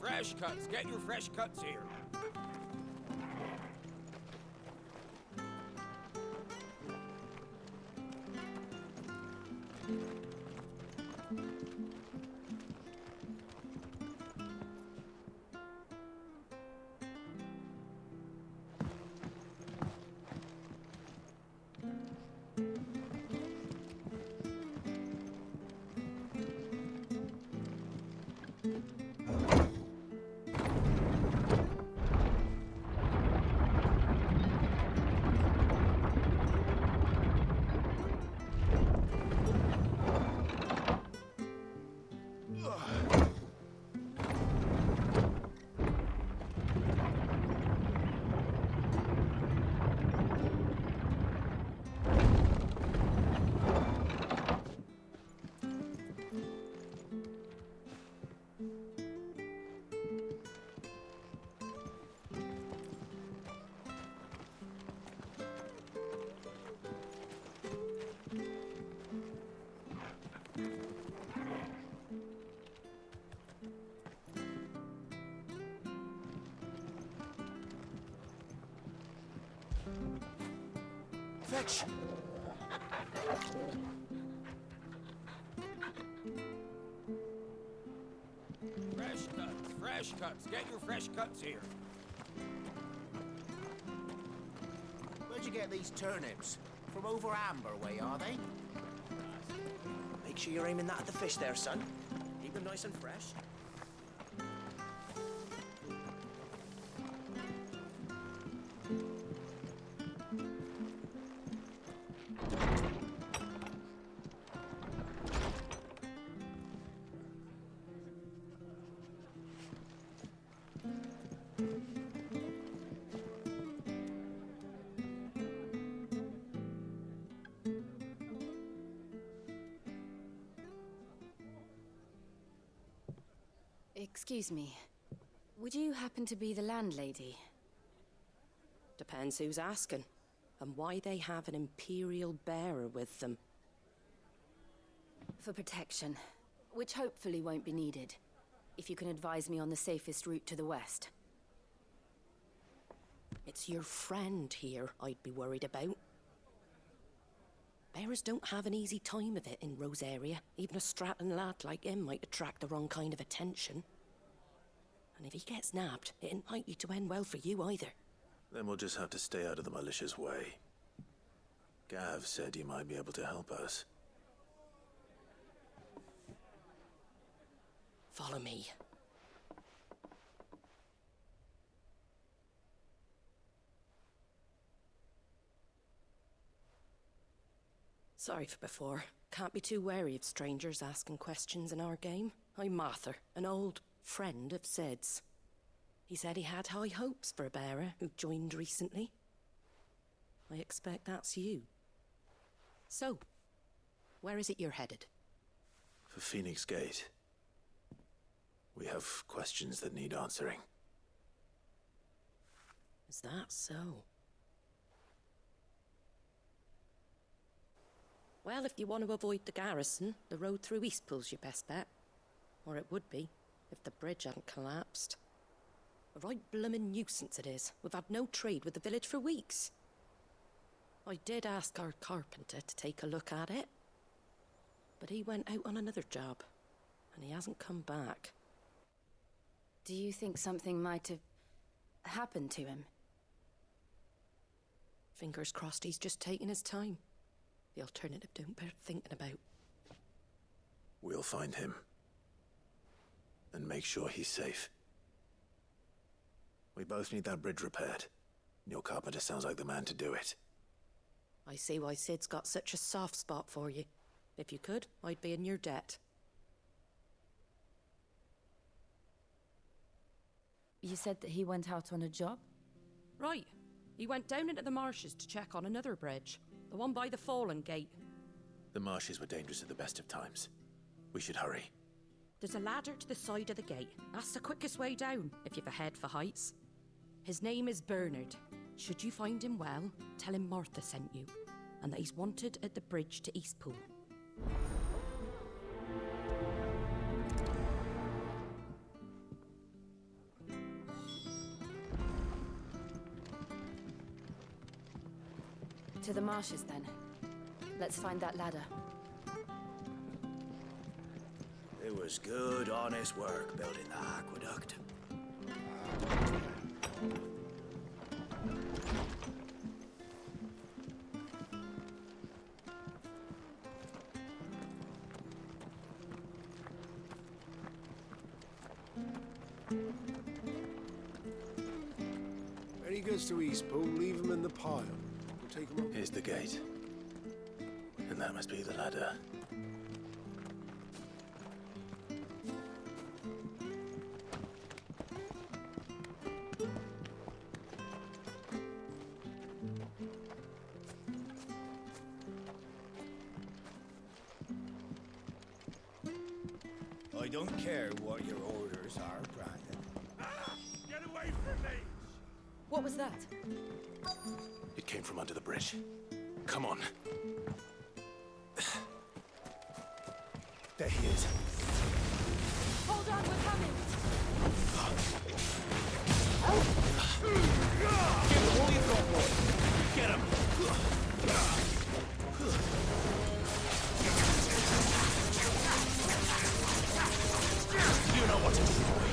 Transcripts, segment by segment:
Fresh cuts. Get your fresh cuts here. Fetch! Fresh cuts. Get your fresh cuts here. Where'd you get these turnips? From over Amber way, are they? Make sure you're aiming that at the fish there, son. Keep them nice and fresh. Excuse me. Would you happen to be the landlady? Depends who's asking, and why they have an Imperial bearer with them. For protection, which hopefully won't be needed. If you can advise me on the safest route to the west. It's your friend here I'd be worried about. Bearers don't have an easy time of it in Rose area. Even a strapping lad like him might attract the wrong kind of attention. And if he gets nabbed, it ain't likely to end well for you either. Then we'll just have to stay out of the malicious way. Gav said he might be able to help us. Follow me. Sorry for before. Can't be too wary of strangers asking questions in our game. I'm Martha, an old friend of Sid's. He said he had high hopes for a bearer who joined recently. I expect that's you. So, where is it you're headed? For Phoenix Gate. We have questions that need answering. Is that so? Well, if you want to avoid the garrison, the road through Eastpool's your best bet. Or it would be, if the bridge hadn't collapsed. A right bloomin' nuisance it is. We've had no trade with the village for weeks. I did ask our carpenter to take a look at it. But he went out on another job, and he hasn't come back. Do you think something might have happened to him? Fingers crossed he's just taking his time. The alternative don't bear thinking about. We'll find him. And make sure he's safe. We both need that bridge repaired. Your carpenter sounds like the man to do it. I see why Sid's got such a soft spot for you. If you could, I'd be in your debt. You said that he went out on a job? Right. He went down into the marshes to check on another bridge. The one by the Fallen Gate. The marshes were dangerous at the best of times. We should hurry. There's a ladder to the side of the gate. That's the quickest way down, if you've a head for heights. His name is Bernard. Should you find him well, tell him Martha sent you, and that he's wanted at the bridge to Eastpool. To the marshes, then. Let's find that ladder. It was good, honest work building that aqueduct. When he gets to Eastpool, leave him in the pile. We'll take him up. Here's the gate. And that must be the ladder. I don't care what your orders are, Brandon. Get away from me! What was that? It came from under the bridge. Come on. There he is. Hold on, we're coming! Give him all you've got, boy. Get him! You know what to do, boy.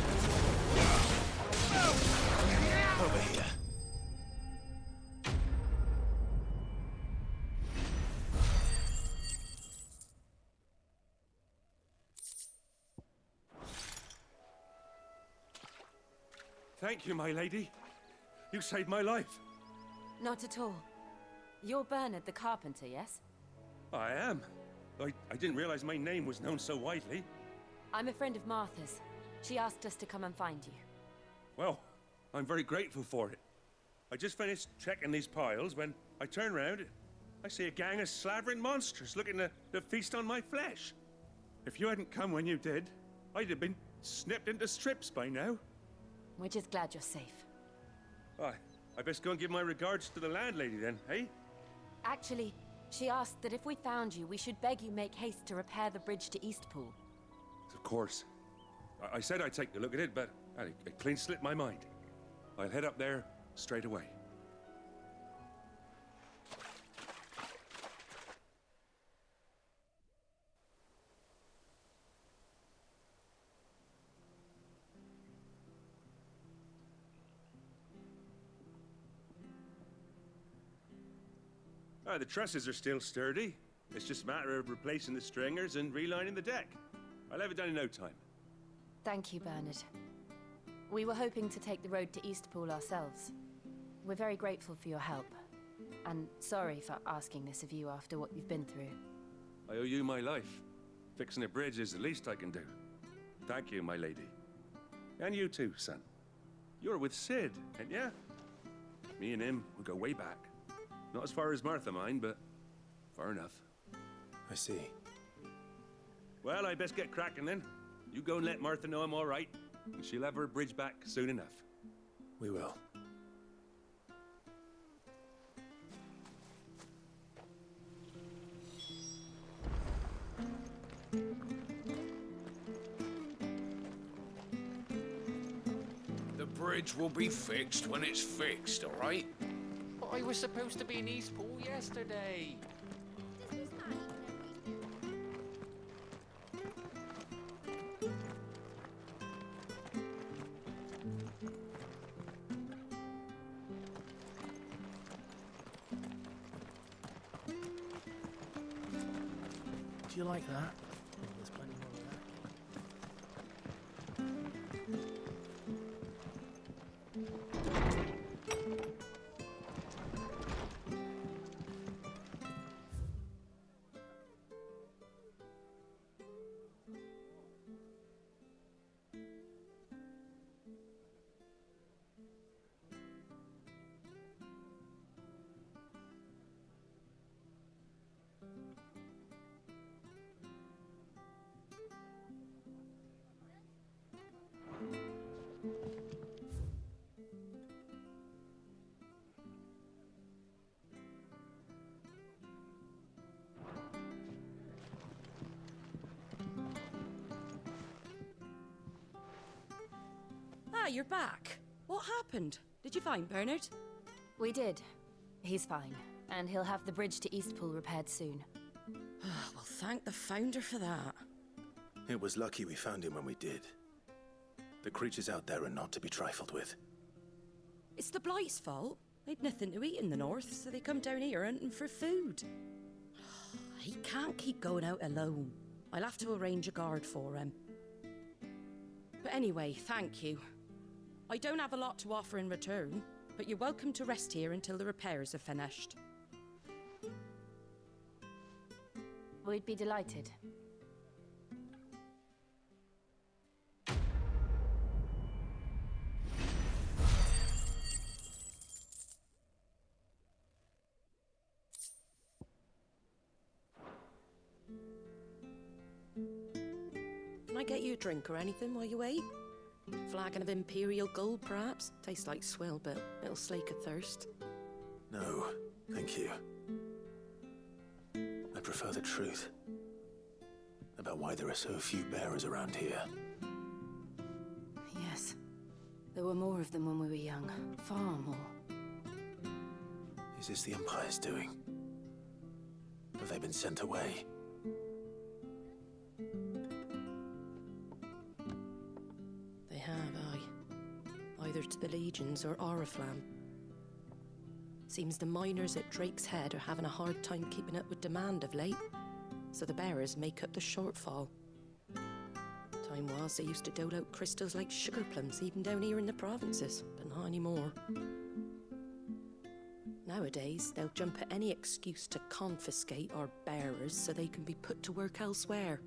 Over here. Thank you, my lady. You saved my life. Not at all. You're Bernard the carpenter, yes? I am. I didn't realize my name was known so widely. I'm a friend of Martha's. She asked us to come and find you. Well, I'm very grateful for it. I just finished checking these piles when I turn around. I see a gang of slavering monsters looking to feast on my flesh. If you hadn't come when you did, I'd have been snipped into strips by now. We're just glad you're safe. I best go and give my regards to the landlady then, eh? Actually, she asked that if we found you, we should beg you make haste to repair the bridge to Eastpool. Of course. I said I'd take a look at it, but it clean slipped my mind. I'll head up there straight away. The trusses are still sturdy. It's just a matter of replacing the stringers and relining the deck. I'll have it done in no time. Thank you, Bernard. We were hoping to take the road to Eastpool ourselves. We're very grateful for your help. And sorry for asking this of you after what you've been through. I owe you my life. Fixing a bridge is the least I can do. Thank you, my lady. And you too, son. You're with Sid, ain't ya? Me and him will go way back. Not as far as Martha, mind, but far enough. I see. Well, I best get cracking then. You go and let Martha know I'm all right, and she'll have her bridge back soon enough. We will. The bridge will be fixed when it's fixed, all right? But I was supposed to be in Eastpool yesterday. Do you like that? There's plenty more of that. Ah, you're back. What happened? Did you find Bernard? We did. He's fine. And he'll have the bridge to Eastpool repaired soon. Well, thank the Founder for that. It was lucky we found him when we did. The creatures out there are not to be trifled with. It's the Blight's fault. They'd nothing to eat in the north, so they come down here hunting for food. He can't keep going out alone. I'll have to arrange a guard for him. But anyway, thank you. I don't have a lot to offer in return, but you're welcome to rest here until the repairs are finished. We'd be delighted. Can I get you a drink or anything while you wait? Flagon of Imperial Gold, perhaps? Tastes like swill, but it'll slake a thirst. No, thank you. I prefer the truth. About why there are so few bearers around here. Yes. There were more of them when we were young. Far more. Is this the Empire's doing? Have they been sent away? They have, aye. Either to the Legions or Oriflamme. Seems the miners at Drake's Head are having a hard time keeping up with demand of late, so the bearers make up the shortfall. Time was they used to dole out crystals like sugar plums even down here in the provinces, but not anymore. Nowadays, they'll jump at any excuse to confiscate our bearers so they can be put to work elsewhere.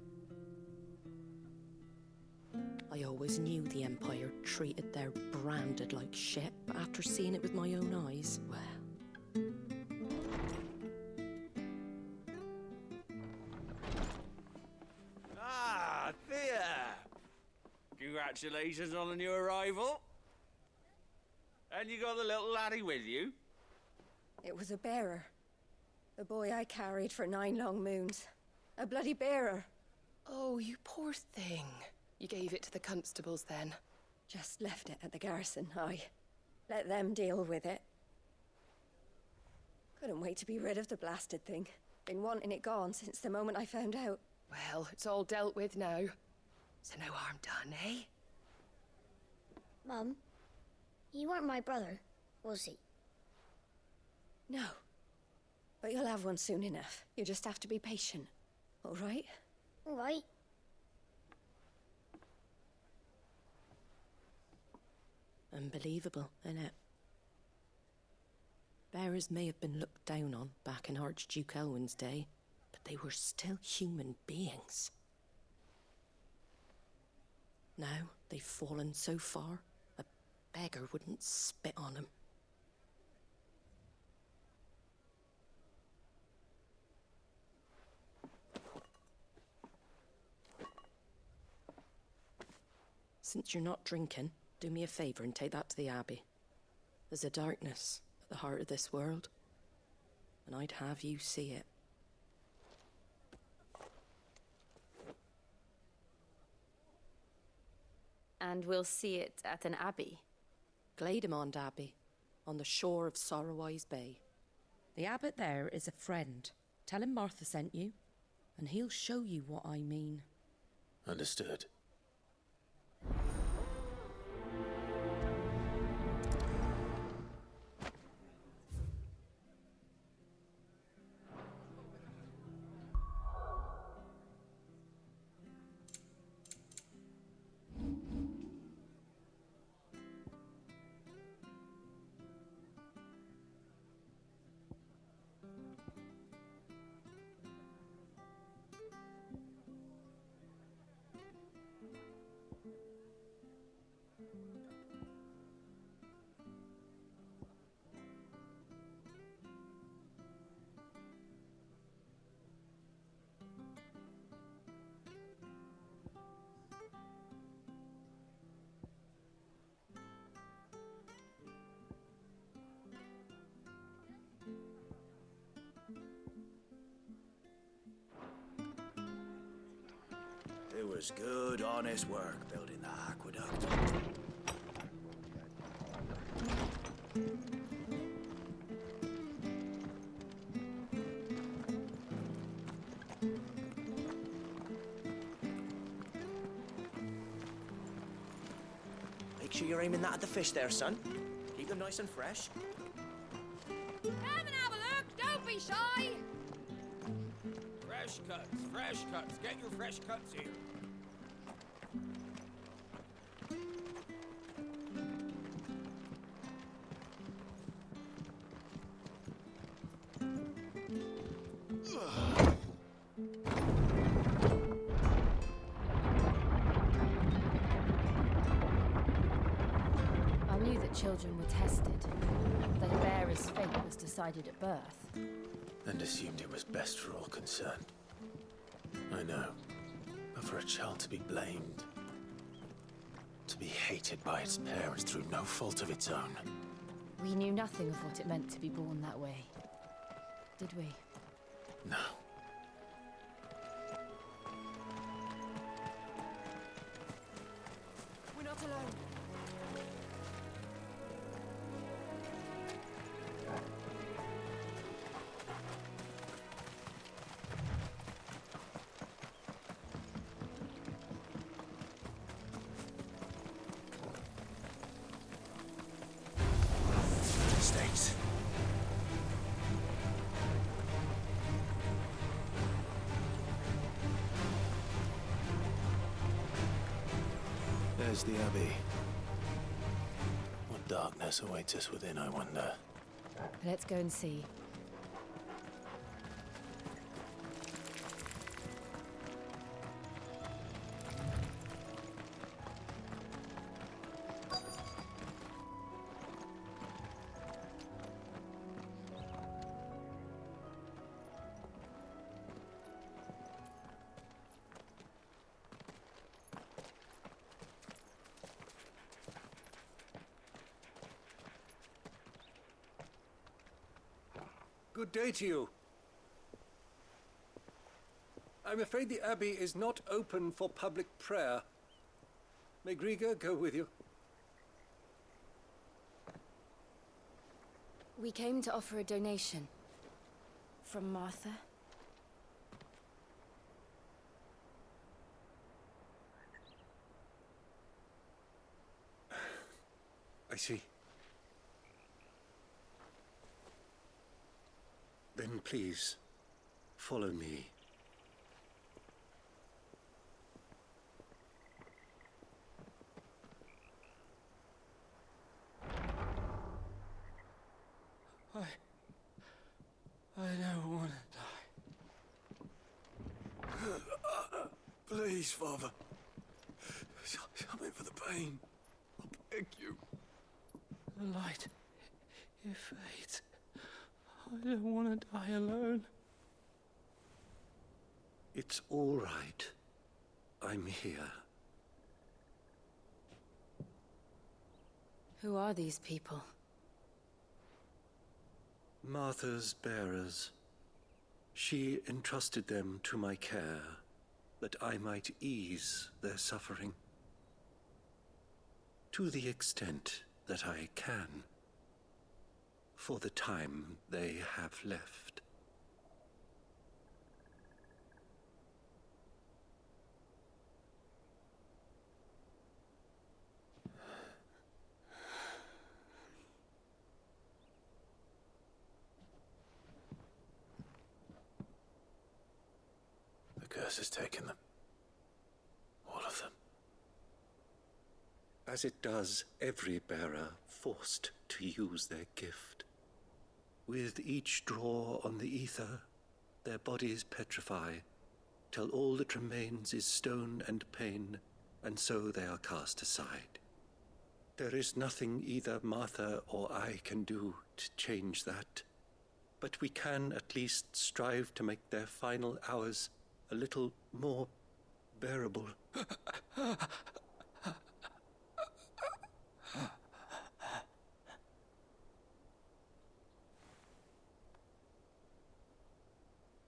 I always knew the Empire treated their branded like shit, but after seeing it with my own eyes, well... Ah, Thea! Congratulations on the new arrival. And you got the little laddie with you? It was a bearer. The boy I carried for 9 long moons. A bloody bearer. Oh, you poor thing. You gave it to the constables then? Just left it at the garrison, aye. Let them deal with it. Couldn't wait to be rid of the blasted thing. Been wanting it gone since the moment I found out. Well, it's all dealt with now. So no harm done, eh? Mum, you weren't my brother, was he? No. But you'll have one soon enough. You just have to be patient. All right? All right. Unbelievable, innit? Bearers may have been looked down on back in Archduke Elwin's day, but they were still human beings. Now they've fallen so far, a beggar wouldn't spit on them. Since you're not drinking, do me a favour and take that to the Abbey. There's a darkness at the heart of this world, and I'd have you see it. And we'll see it at an abbey? Glademond Abbey, on the shore of Sorrowwise Bay. The abbot there is a friend. Tell him Martha sent you, and he'll show you what I mean. Understood. It was good, honest work building that aqueduct. sure you're aiming that at the fish there, son. Keep them nice and fresh. Come and have a look! Don't be shy! Fresh cuts, fresh cuts. Get your fresh cuts here. I knew that children were tested, that a bearer's fate was decided at birth. And assumed it was best for all concerned. I know. But for a child to be blamed, to be hated by its parents through no fault of its own. We knew nothing of what it meant to be born that way, did we? No. We're not alone. Mistakes. There's the Abbey. What darkness awaits us within, I wonder? Let's go and see. Good day to you. I'm afraid the Abbey is not open for public prayer. May Griga go with you? We came to offer a donation. From Martha. I see. Then please, follow me. I don't want to die. Please, Father. Something for the pain. I beg you. The light, it fades. I don't want to die alone. It's all right. I'm here. Who are these people? Martha's bearers. She entrusted them to my care, that I might ease their suffering. To the extent that I can. For the time they have left. The curse has taken them. All of them. As it does every bearer forced to use their gift. With each draw on the ether, their bodies petrify, till all that remains is stone and pain, and so they are cast aside. There is nothing either Martha or I can do to change that, but we can at least strive to make their final hours a little more bearable.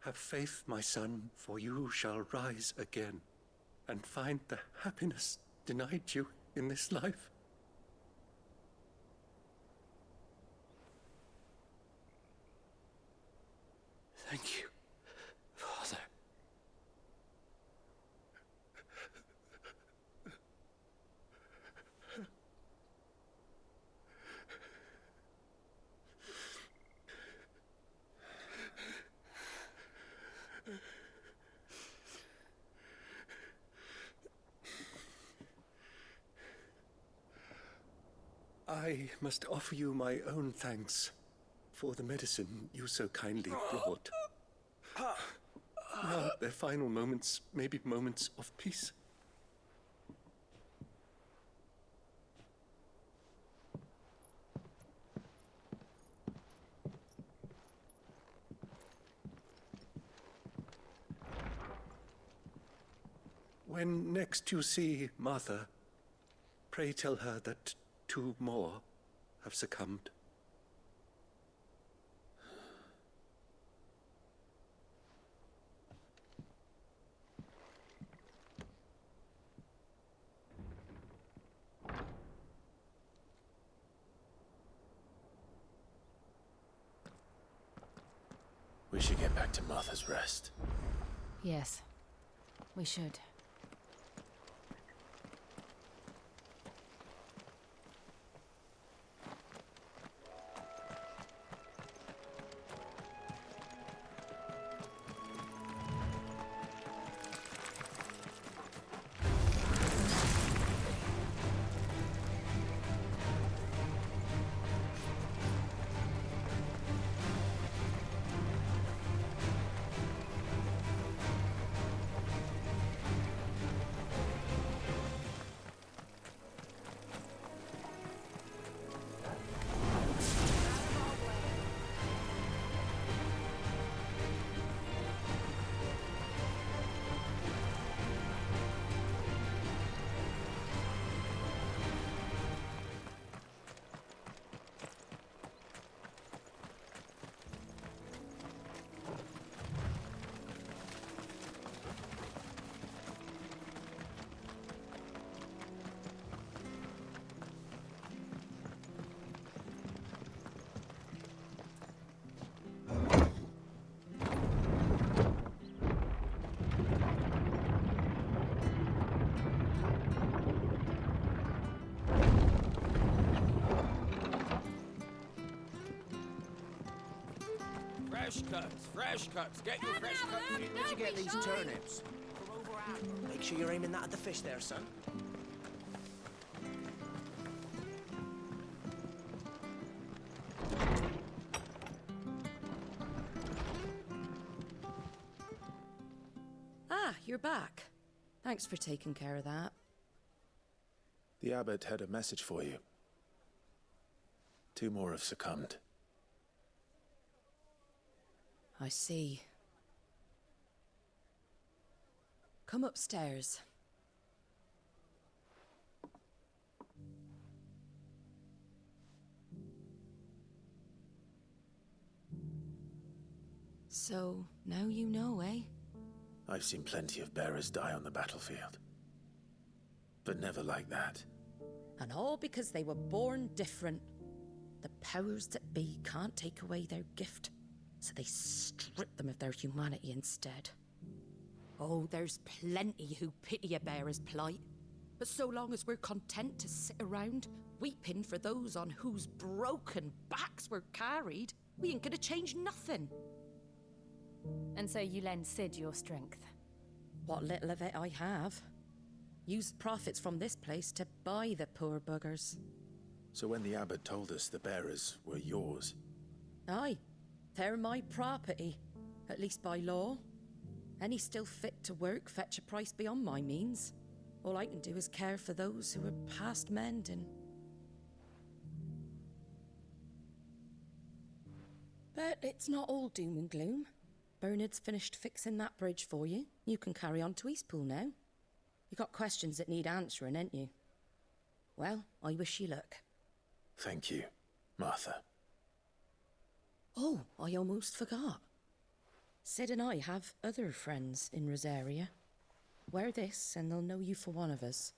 Have faith, my son, for you shall rise again and find the happiness denied you in this life. Thank you, Father. I must offer you my own thanks for the medicine you so kindly brought. Now, their final moments may be moments of peace. When next you see Martha, pray tell her that 2 more have succumbed. We should get back to Martha's Rest. Yes, we should. Fresh cuts. Get your fresh cuts in. Where'd you get these turnips? From over Amber. Make sure you're aiming that at the fish there, son. Ah, you're back. Thanks for taking care of that. The abbot had a message for you. 2 more have succumbed. I see. Come upstairs. So, now you know, eh? I've seen plenty of bearers die on the battlefield. But never like that. And all because they were born different. The powers that be can't take away their gift, so they strip them of their humanity instead. Oh, there's plenty who pity a bearer's plight. But so long as we're content to sit around, weeping for those on whose broken backs we're carried, we ain't gonna change nothing. And so you lend Sid your strength? What little of it I have. Used profits from this place to buy the poor buggers. So when the abbot told us the bearers were yours... Aye, they're my property, at least by law. Any still fit to work fetch a price beyond my means. All I can do is care for those who are past mending. But it's not all doom and gloom. Bernard's finished fixing that bridge for you. You can carry on to Eastpool now. You got questions that need answering, ain't you? Well, I wish you luck. Thank you, Martha. Oh, I almost forgot. Sid and I have other friends in Rosaria. Wear this and they'll know you for one of us.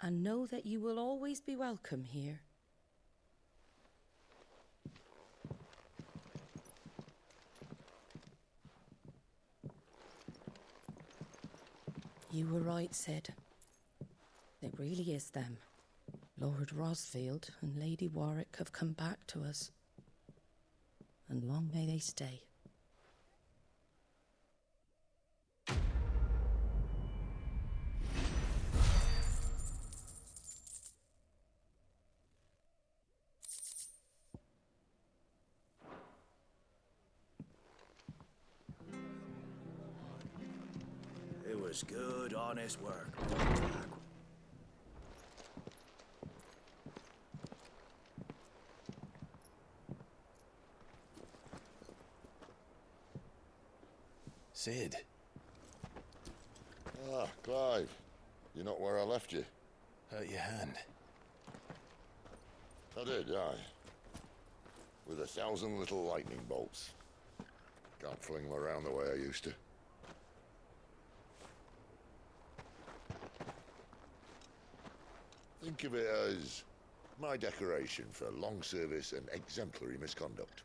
And know that you will always be welcome here. You were right, Sid. It really is them. Lord Rosfield and Lady Warwick have come back to us. And long may they stay. was good, honest work. Sid. Ah, Clive. You're not where I left you. Hurt your hand. I did, aye. With 1,000 little lightning bolts. Can't fling them around the way I used to. Think of it as my decoration for long service and exemplary misconduct.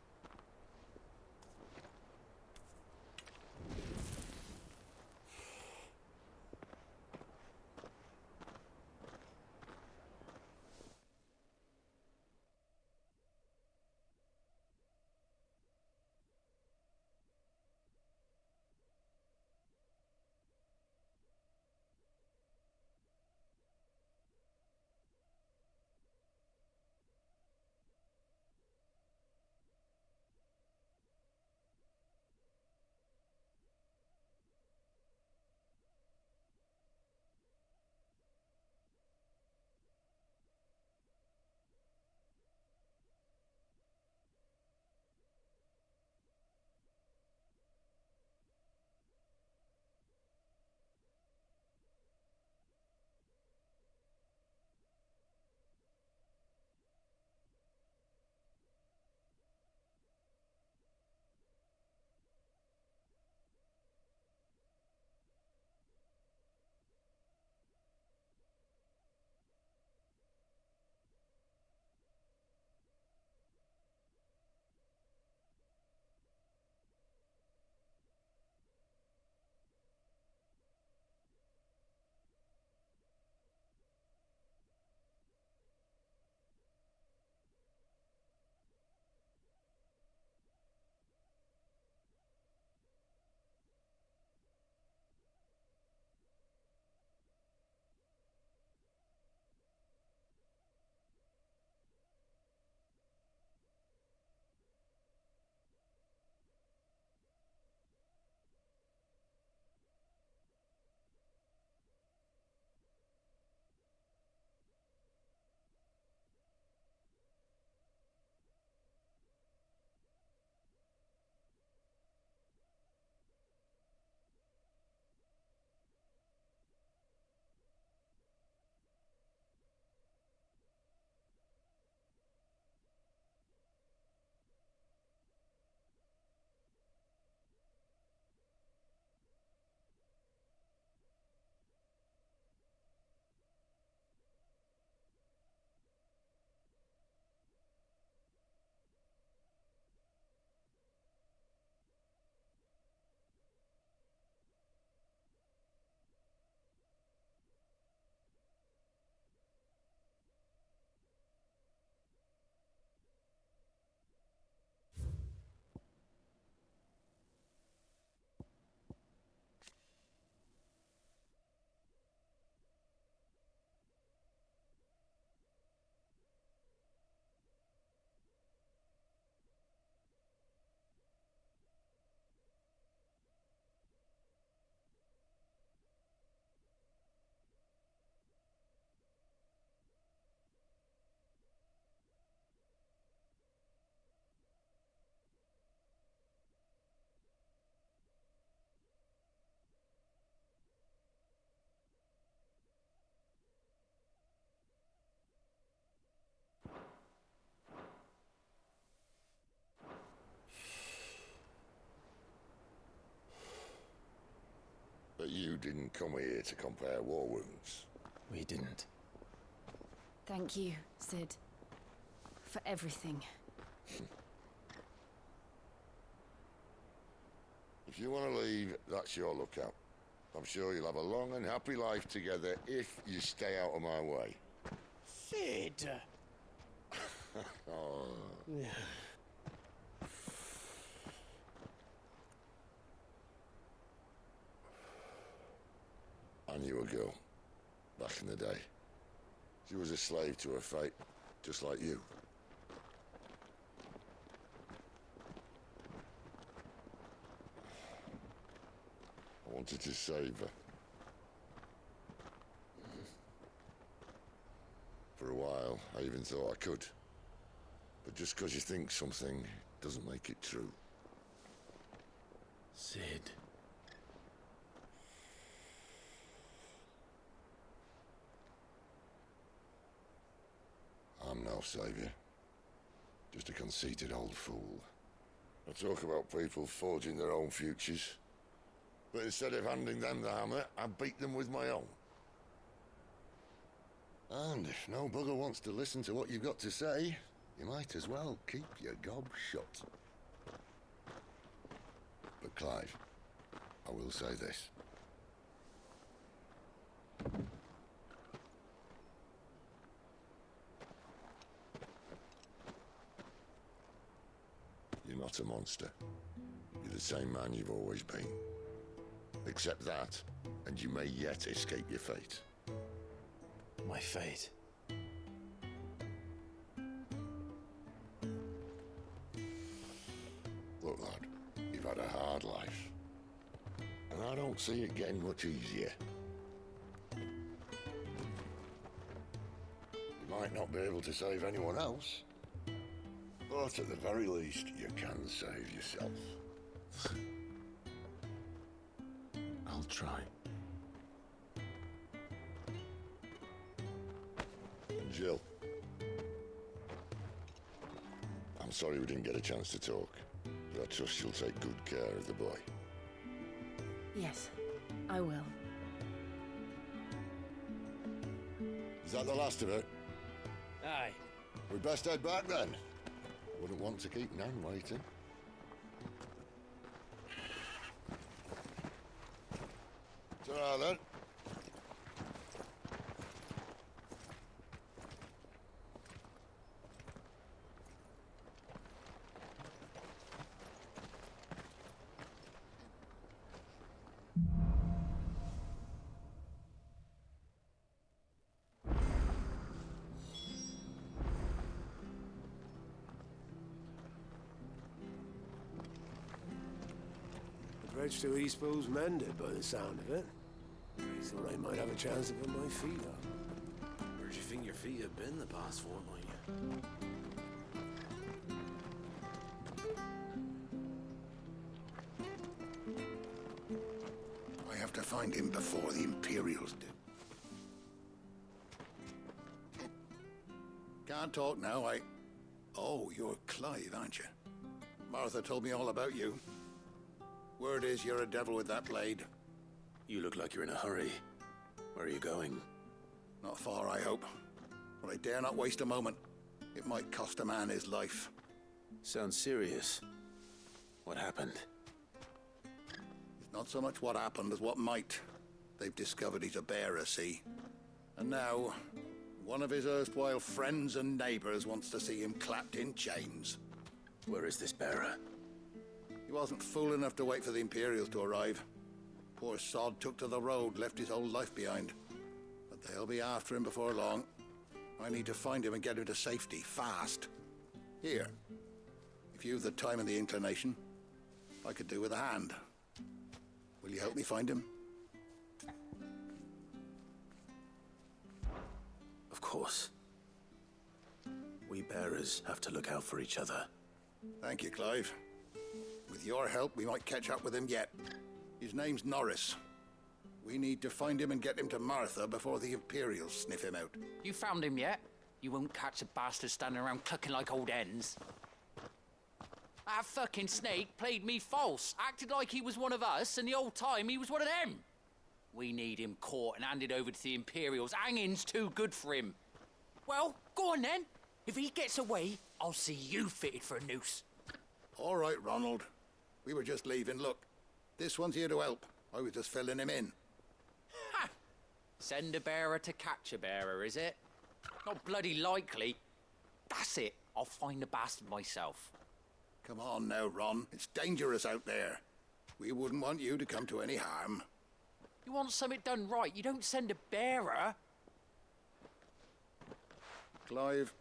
But you didn't come here to compare war wounds. We didn't. Thank you, Sid. For everything. If you want to leave, that's your lookout. I'm sure you'll have a long and happy life together if you stay out of my way. Sid! Oh. I knew a girl back in the day. She was a slave to her fate, just like you. I wanted to save her, I even thought I could. But just because you think something doesn't make it true. Sid. I'm no saviour. Just a conceited old fool. I talk about people forging their own futures. But instead of handing them the hammer, I beat them with my own. And if no bugger wants to listen to what you've got to say, you might as well keep your gob shut. But Clive, I will say this. You're not a monster. You're the same man you've always been. Accept that, and you may yet escape your fate. My fate? Look, lad, you've had a hard life. And I don't see it getting much easier. You might not be able to save anyone else, but at the very least, you can save yourself. I'll try. Jill. I'm sorry we didn't get a chance to talk, but I trust you'll take good care of the boy. Yes, I will. Is that the last of it? Aye. We best head back then. Wouldn't want to keep Nan waiting. Ta-ra then. The bridge to Eastpool's mended by the sound of it. I thought I might have a chance to put my feet up. Where'd you think your feet have been the past fortnight? I have to find him before the Imperials do. Can't talk now, Oh, you're Clive, aren't you? Martha told me all about you. Word is you're a devil with that blade. You look like you're in a hurry. Where are you going? Not far, I hope. But I dare not waste a moment. It might cost a man his life. Sounds serious. What happened? It's not so much what happened as what might. They've discovered he's a bearer, see? And now, one of his erstwhile friends and neighbors wants to see him clapped in chains. Where is this bearer? He wasn't fool enough to wait for the Imperials to arrive. Poor sod took to the road, left his whole life behind. But they'll be after him before long. I need to find him and get him to safety, fast. Here, if you've the time and the inclination, I could do with a hand. Will you help me find him? Of course. We bearers have to look out for each other. Thank you, Clive. With your help, we might catch up with him yet. His name's Norris. We need to find him and get him to Martha before the Imperials sniff him out. You found him yet? You won't catch a bastard standing around clucking like old hens. That fucking snake played me false, acted like he was one of us, and the old time he was one of them. We need him caught and handed over to the Imperials. Hanging's too good for him. Well, go on then. If he gets away, I'll see you fitted for a noose. All right, Ronald. We were just leaving. Look, this one's here to help. I was just filling him in. Ha! Send a bearer to catch a bearer, is it? Not bloody likely. That's it. I'll find the bastard myself. Come on now, Ron. It's dangerous out there. We wouldn't want you to come to any harm. You want something done right, you don't send a bearer. Clive,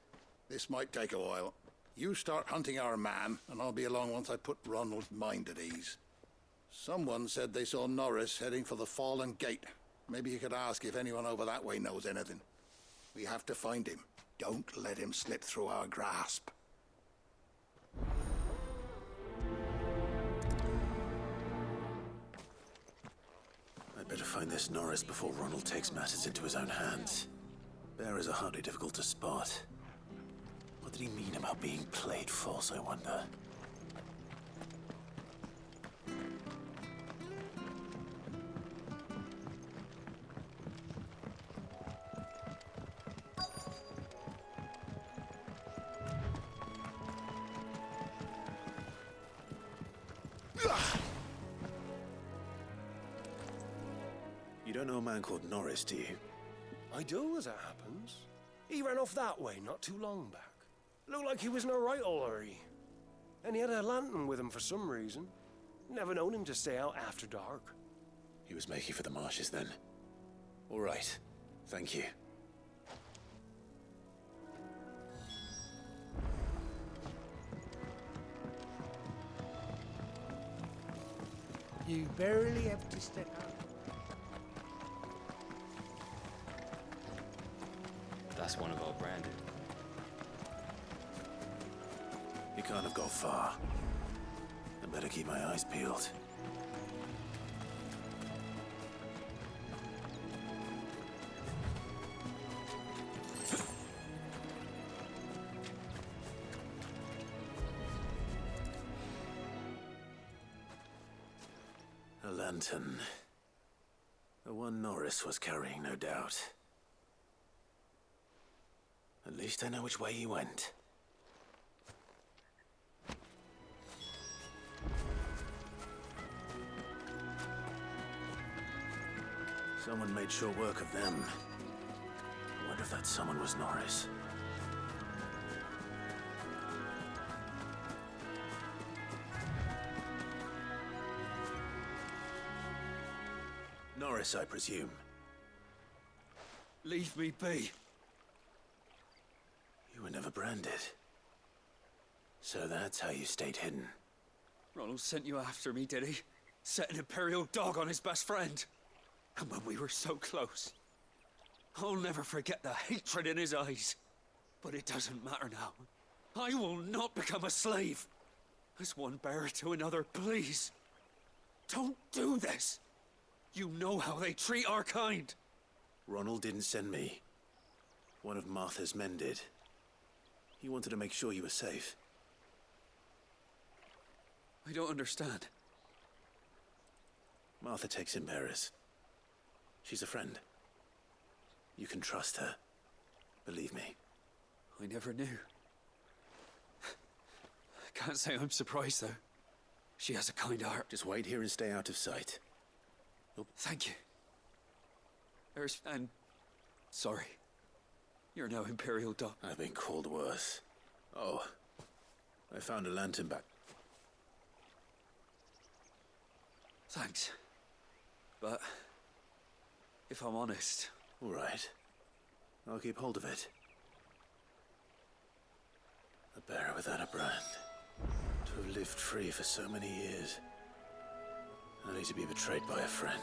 this might take a while. You start hunting our man, and I'll be along once I put Ronald's mind at ease. Someone said they saw Norris heading for the Fallen Gate. Maybe you could ask if anyone over that way knows anything. We have to find him. Don't let him slip through our grasp. I'd better find this Norris before Ronald takes matters into his own hands. Bearers are hardly difficult to spot. What did he mean about being played false, I wonder? You don't know a man called Norris, do you? I do, as it happens. He ran off that way not too long back. Looked like he was in a right old hurry. And he had a lantern with him for some reason. Never known him to stay out after dark. He was making for the marshes then. All right. Thank you. You barely have to step out. That's one of our branded. He can't have got far. I better keep my eyes peeled. A lantern. The one Norris was carrying, no doubt. At least I know which way he went. Someone made sure work of them. I wonder if that someone was Norris. Norris, I presume. Leave me be. You were never branded. So that's how you stayed hidden. Ronald sent you after me, did he? Set an Imperial dog on his best friend. And when we were so close, I'll never forget the hatred in his eyes. But it doesn't matter now. I will not become a slave. As one bearer to another, please. Don't do this. You know how they treat our kind. Ronald didn't send me. One of Martha's men did. He wanted to make sure you were safe. I don't understand. Martha takes in bearers. She's a friend. You can trust her. Believe me. I never knew. I can't say I'm surprised, though. She has a kind heart. Just wait here and stay out of sight. Oh, thank you. And sorry. You're now Imperial Dog. I've been called worse. Oh, I found a lantern back. Thanks. But if I'm honest... All right. I'll keep hold of it. A bearer without a brand. To have lived free for so many years. Only to be betrayed by a friend.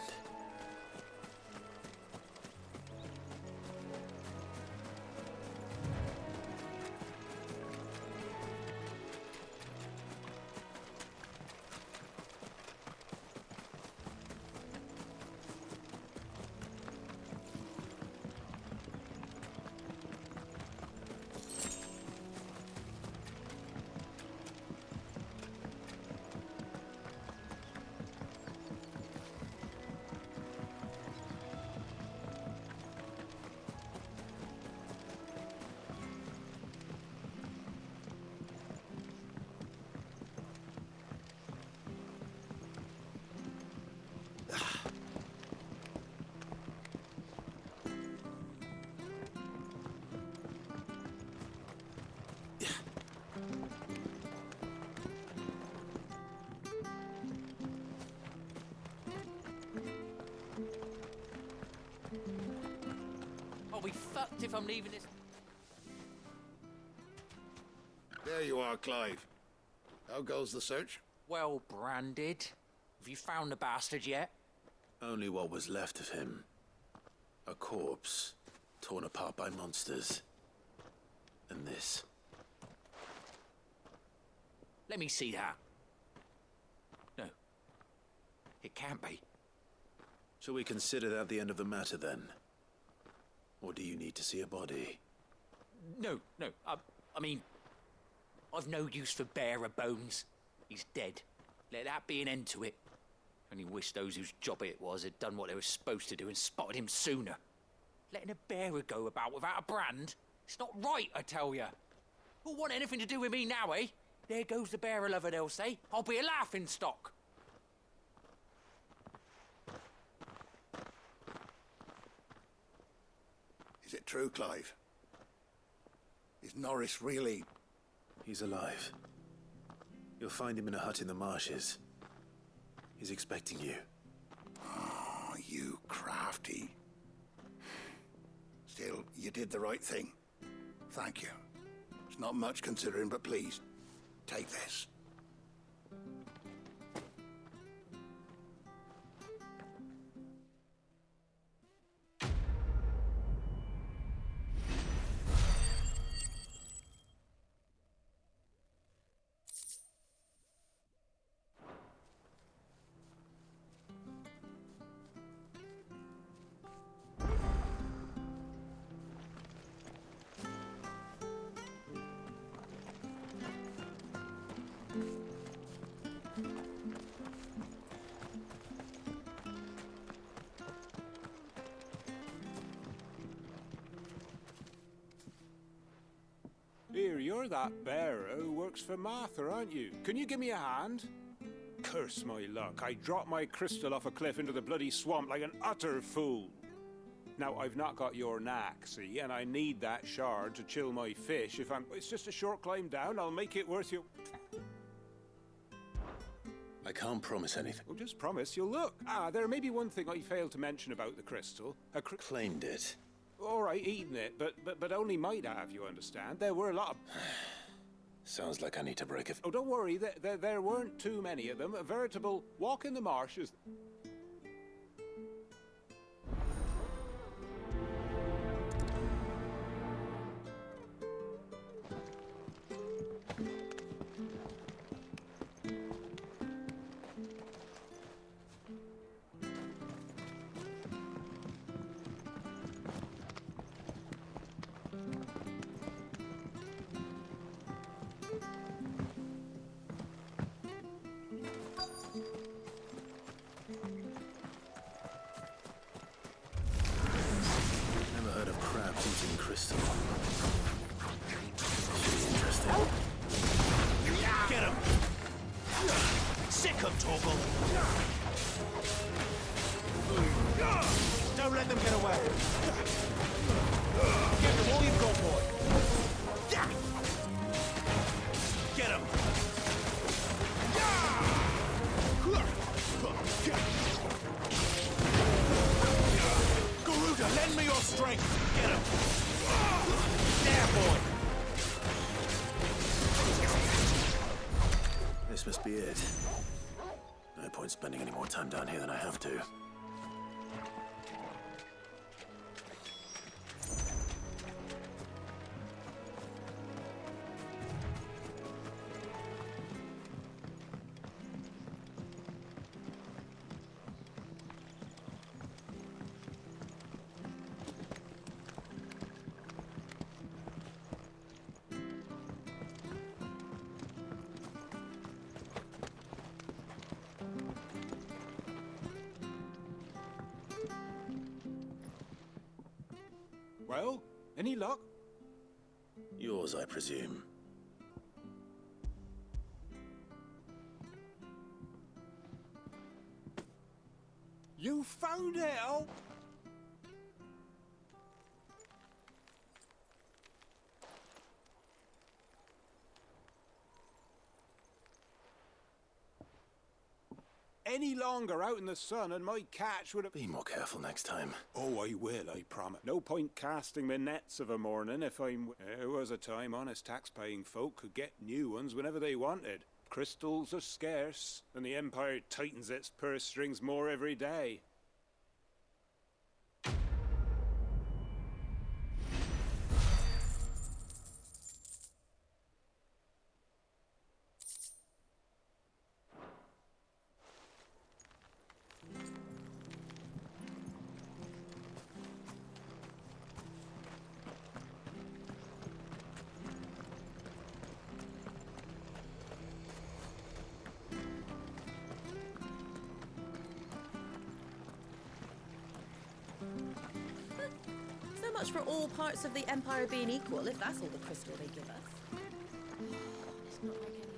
I'll be fucked if I'm leaving this. There you are, Clive. How goes the search? Well branded. Have you found the bastard yet? Only what was left of him. A corpse, torn apart by monsters. And this. Let me see that. No. It can't be. Shall we consider that the end of the matter, then? Or do you need to see a body? No. I mean, I've no use for bearer bones. He's dead. Let that be an end to it. Only wish those whose job it was had done what they were supposed to do and spotted him sooner. Letting a bearer go about without a brand? It's not right, I tell you. Who'll want anything to do with me now, eh? There goes the bearer lover, they'll say. I'll be a laughingstock. Is it true, Clive? Is Norris really... He's alive. You'll find him in a hut in the marshes. He's expecting you. Oh, you crafty. Still, you did the right thing. Thank you. It's not much considering, but please, take this. Here, you're that bearer who works for Martha, aren't you? Can you give me a hand? Curse my luck. I dropped my crystal off a cliff into the bloody swamp like an utter fool. Now, I've not got your knack, see, and I need that shard to chill my fish if I'm... It's just a short climb down. I'll make it worth you... I can't promise anything. Well, just promise you'll look. There may be one thing I failed to mention about the crystal. Claimed it. All right, eating it, but only might have, you understand. There were a lot of... Sounds like I need to break it. Oh, don't worry, there weren't too many of them. A veritable walk in the marshes. Don't let them get away. Give them all you've got, boy. Get him. Garuda, lend me your strength. Get him. There, boy. This must be it. No point spending any more time down here than I have to. Well, any luck? Yours, I presume. You found it, oh? Any longer out in the sun and my catch would have... Be more careful next time. Oh, I will, I promise. No point casting my nets of a morning if I'm... There was a time honest tax-paying folk could get new ones whenever they wanted. Crystals are scarce, and the Empire tightens its purse strings more every day. much for all parts of the Empire being equal, if that's all the crystal they give us. It's not like any of us.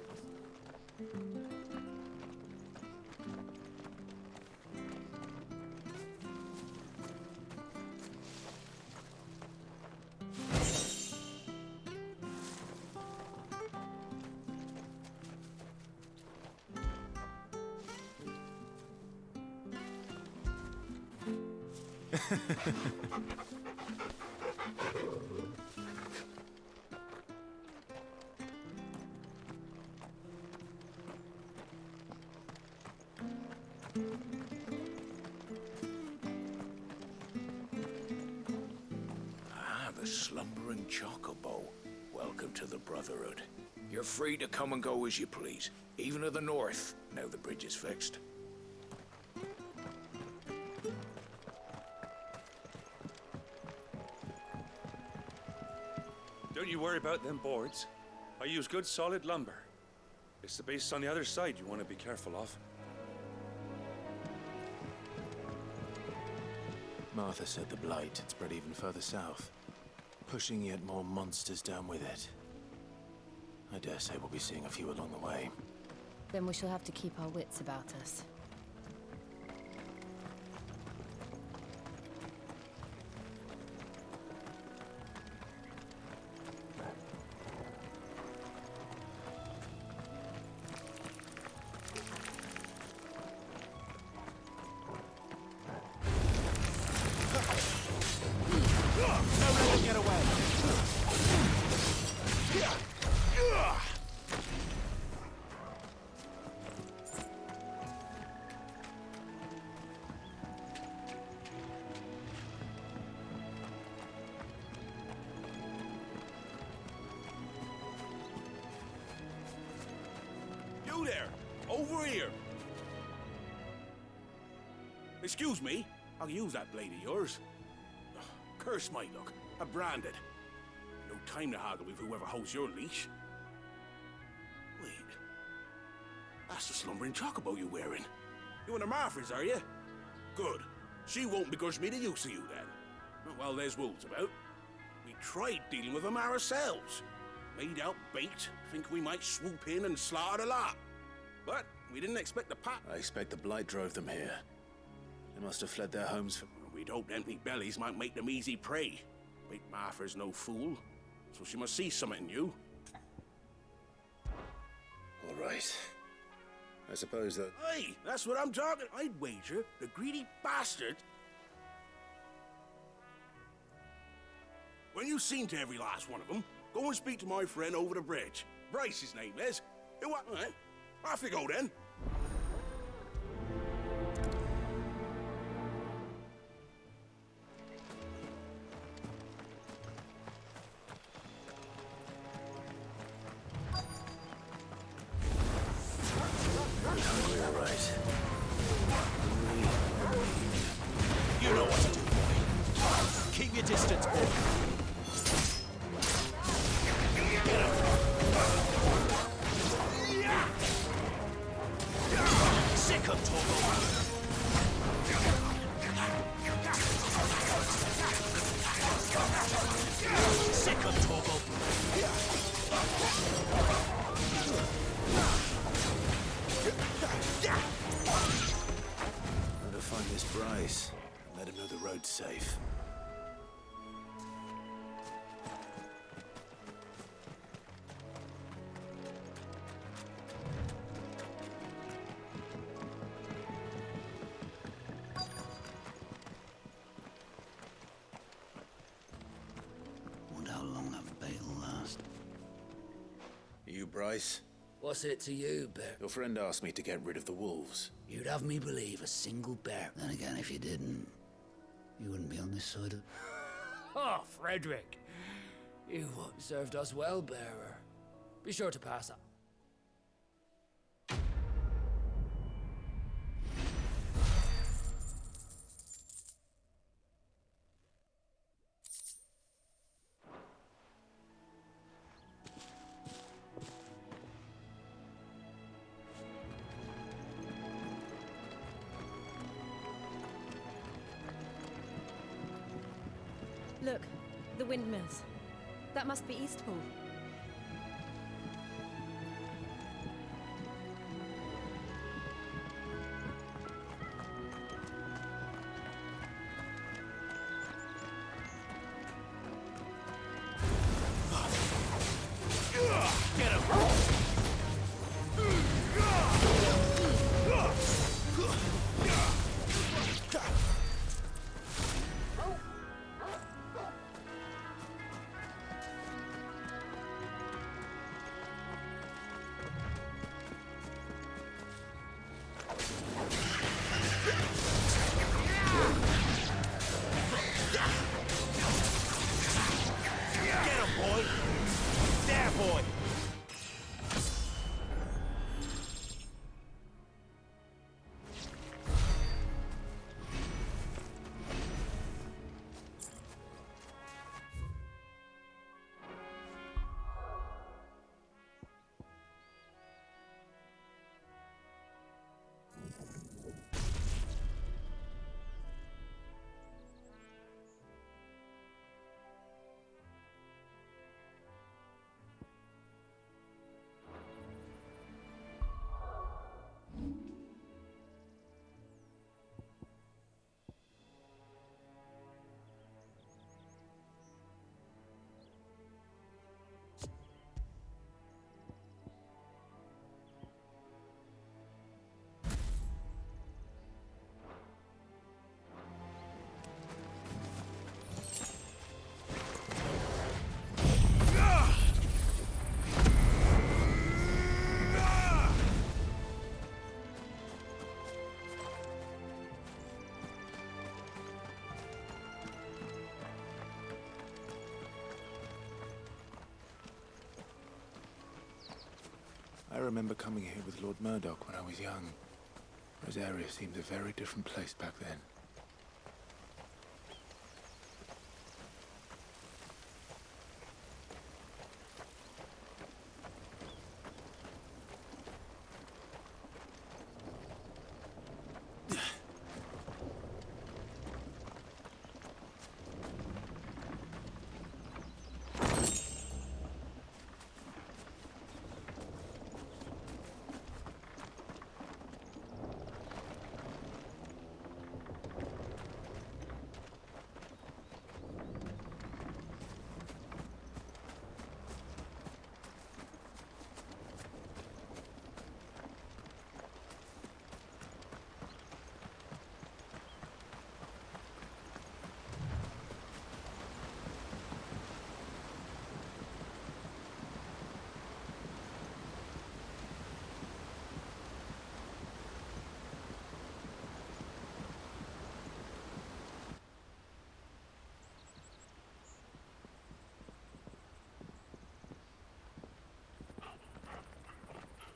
The slumbering chocobo. Welcome to the Brotherhood. You're free to come and go as you please, even to the north, now the bridge is fixed. Don't you worry about them boards. I use good solid lumber. It's the base on the other side you want to be careful of. Martha said the blight had spread even further south, pushing yet more monsters down with it. I dare say we'll be seeing a few along the way. Then we shall have to keep our wits about us. You there! Over here! Excuse me, I'll use that blade of yours. Ugh, curse my luck. I'm branded. No time to haggle with whoever holds your leash. Wait. That's the slumbering chocobo you're wearing. You and the Marfors, are you? Good. She won't begrudge me the use of you, then. Well, there's wolves about. We tried dealing with them ourselves. Made out bait, think we might swoop in and slaughter the lot. But we didn't expect the pack. I expect the blight drove them here. They must have fled their homes for... We'd hoped empty bellies might make them easy prey. But Martha's no fool, so she must see something in you. All right. I suppose that... Hey, that's what I'm talking. I'd wager the greedy bastard... When you've seen to every last one of them, go and speak to my friend over the bridge. Bryce, his name is. Off you go, then. Hungry, all right. You know what to do, boy. Keep your distance, boy. Sick of Togo. Sick of Togo. How to find this Bryce and let him know the road's safe. Wonder how long that bait will last. You, Bryce? What's it to you, Bear? Your friend asked me to get rid of the wolves. You'd have me believe a single bear. Then again, if you didn't, you wouldn't be on this side of... Oh, Frederick. You served us well, Bearer. Be sure to pass up. Look, the windmills. That must be Eastpool. I remember coming here with Lord Murdoch when I was young. Rosaria seemed a very different place back then.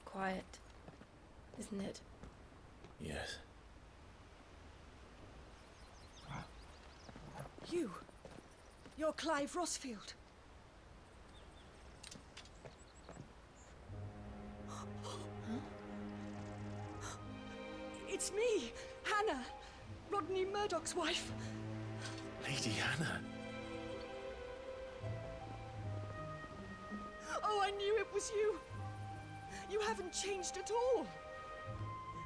Quiet, isn't it? Yes. You're Clive Rossfield. It's me, Hannah, Rodney Murdoch's wife. Lady Hannah. Oh, I knew it was you. You haven't changed at all.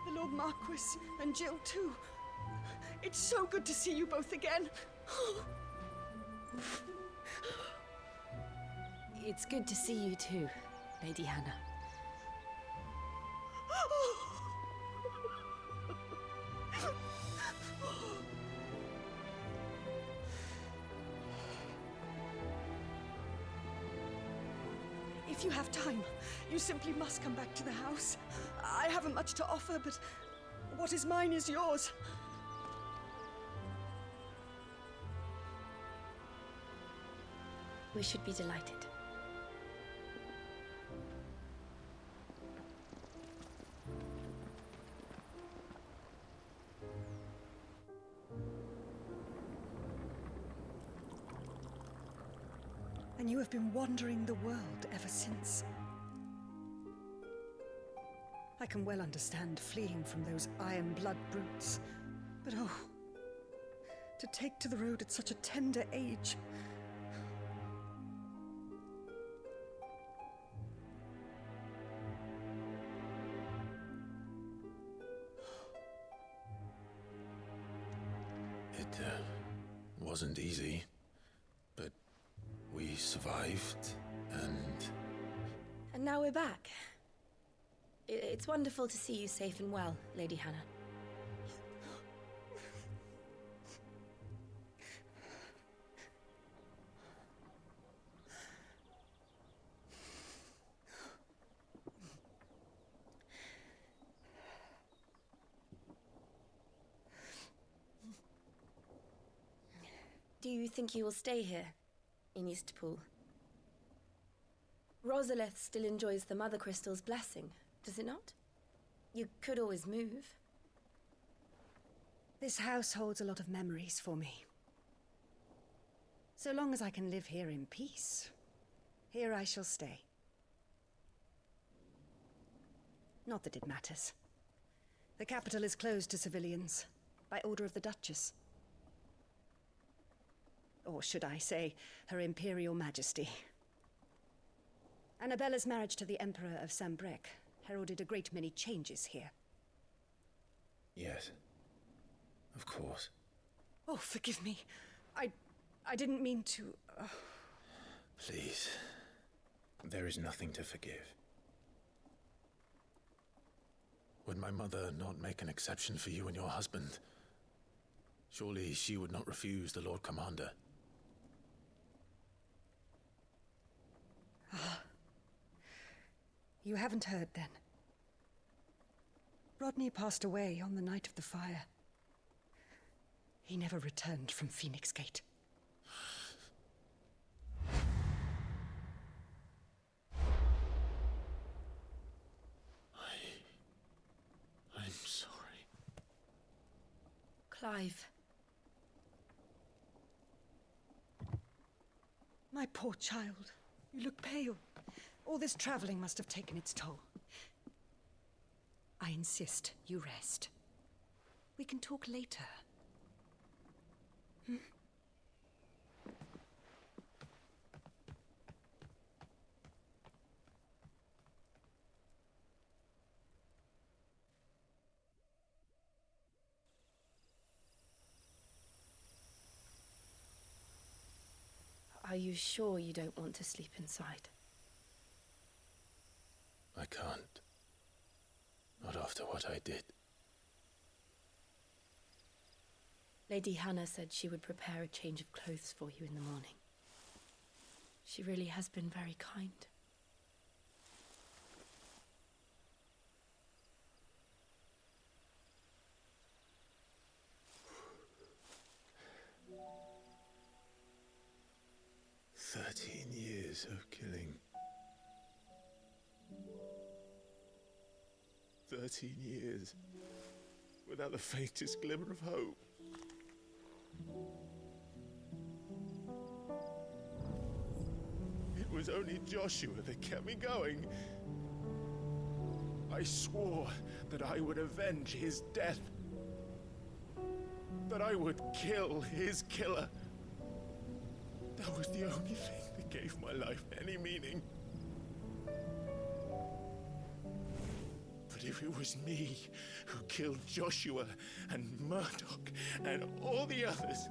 The Lord Marquis and Jill too. It's so good to see you both again. It's good to see you too, Lady Hannah. If you have time, you simply must come back to the house. I haven't much to offer, but what is mine is yours. We should be delighted. And you have been wandering the world ever since. I can well understand fleeing from those iron blood brutes, but oh, to take to the road at such a tender age. It wasn't easy, but we survived, and... And now we're back. It's wonderful to see you safe and well, Lady Hannah. Do you think you will stay here, in Eastpool? Rosalith still enjoys the Mother Crystal's blessing, does it not? You could always move. This house holds a lot of memories for me. So long as I can live here in peace, here I shall stay. Not that it matters. The capital is closed to civilians, by order of the Duchess. Or should I say, Her Imperial Majesty. Annabella's marriage to the Emperor of Sambrec heralded a great many changes here. Yes. Of course. Oh, forgive me. I didn't mean to... Please. There is nothing to forgive. Would my mother not make an exception for you and your husband? Surely she would not refuse the Lord Commander. Ah. You haven't heard, then. Rodney passed away on the night of the fire. He never returned from Phoenix Gate. I'm sorry. Clive. My poor child. You look pale. All this traveling must have taken its toll. I insist you rest. We can talk later. Hmm? Are you sure you don't want to sleep inside? I can't. Not after what I did. Lady Hannah said she would prepare a change of clothes for you in the morning. She really has been very kind. Years of killing. 13 years without the faintest glimmer of hope. It was only Joshua that kept me going. I swore that I would avenge his death. That I would kill his killer. That was the only thing that gave my life any meaning. But if it was me who killed Joshua and Murdoch and all the others,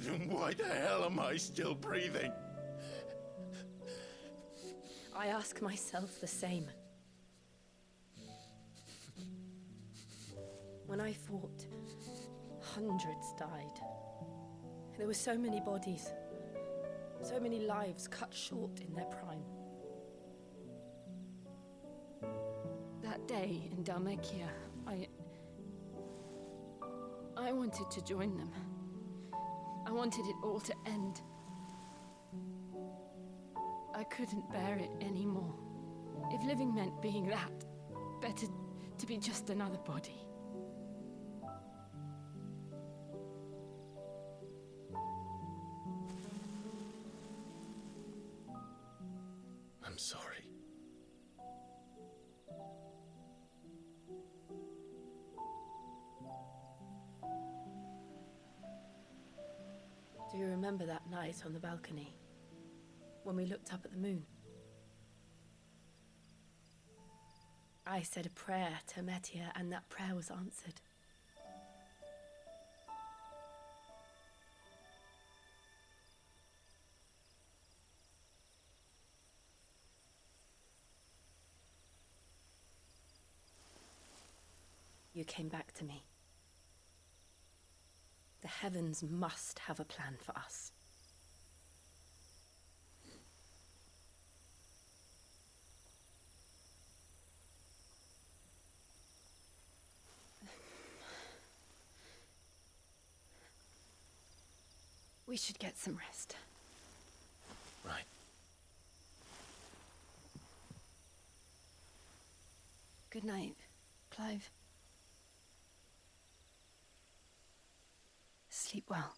then why the hell am I still breathing? I ask myself the same. When I fought, hundreds died. There were so many bodies, so many lives cut short in their prime. That day in Dalmacia, I wanted to join them. I wanted it all to end. I couldn't bear it anymore. If living meant being that, better to be just another body. I'm sorry. Do you remember that night on the balcony? When we looked up at the moon? I said a prayer to Metia, and that prayer was answered. You came back to me. The heavens must have a plan for us. We should get some rest. Right. Good night, Clive. Sleep well.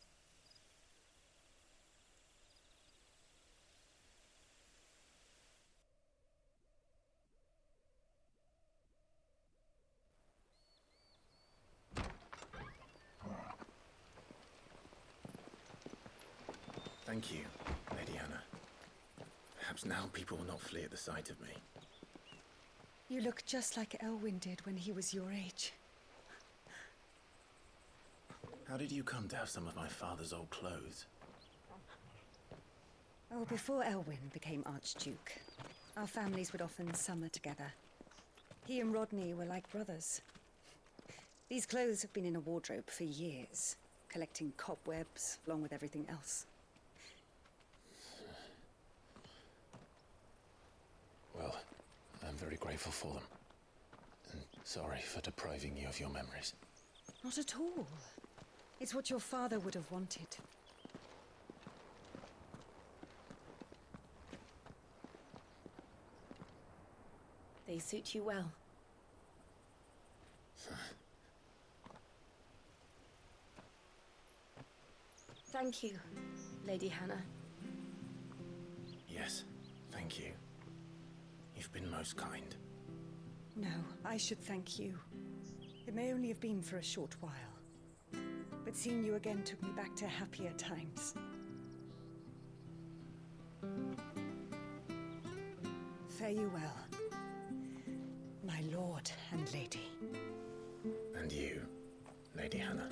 Thank you, Lady Hannah. Perhaps now people will not flee at the sight of me. You look just like Elwyn did when he was your age. How did you come to have some of my father's old clothes? Oh, before Elwyn became Archduke, our families would often summer together. He and Rodney were like brothers. These clothes have been in a wardrobe for years, collecting cobwebs along with everything else. Well, I'm very grateful for them. And sorry for depriving you of your memories. Not at all. It's what your father would have wanted. They suit you well. Thank you, Lady Hannah. Yes, thank you. You've been most kind. No, I should thank you. It may only have been for a short while. But seeing you again took me back to happier times. Fare you well, my lord and lady. And you, Lady Hannah.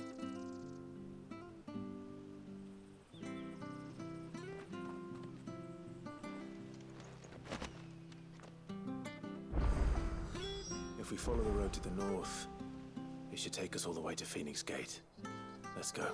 If we follow the road to the north, it should take us all the way to Phoenix Gate. Let's go.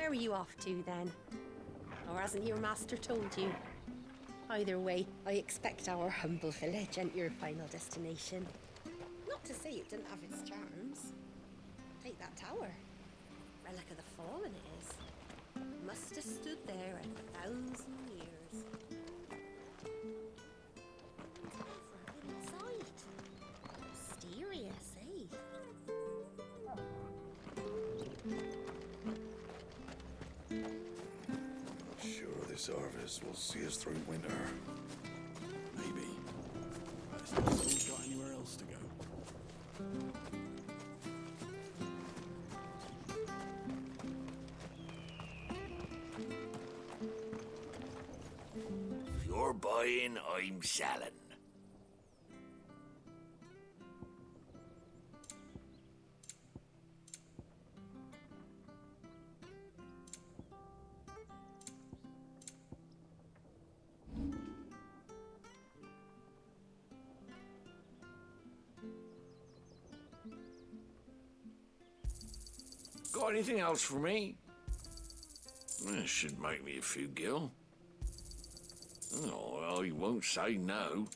Where are you off to, then? Or hasn't your master told you? Either way, I expect our humble village ain't your final destination. Not to say it didn't have its charms. Take that tower. Relic of the fallen it is. Must have stood there 1,000 years. It's over a bit inside. Mysterious, eh? Sure, this harvest will see us through winter. Maybe. But it's not like we've got anywhere else to go. If you're buying, I'm selling. Got anything else for me? This should make me a few gil. Oh, well, you won't say no.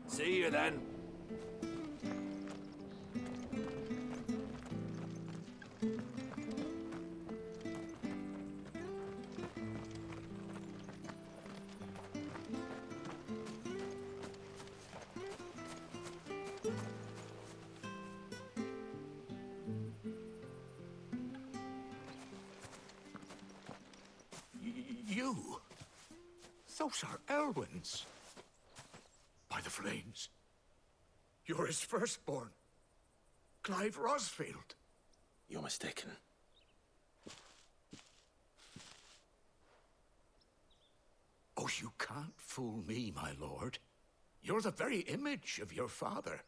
See you then. You? Those are Elwyn's. By the flames. You're his firstborn. Clive Rosfield. You're mistaken. Oh, you can't fool me, my lord. You're the very image of your father.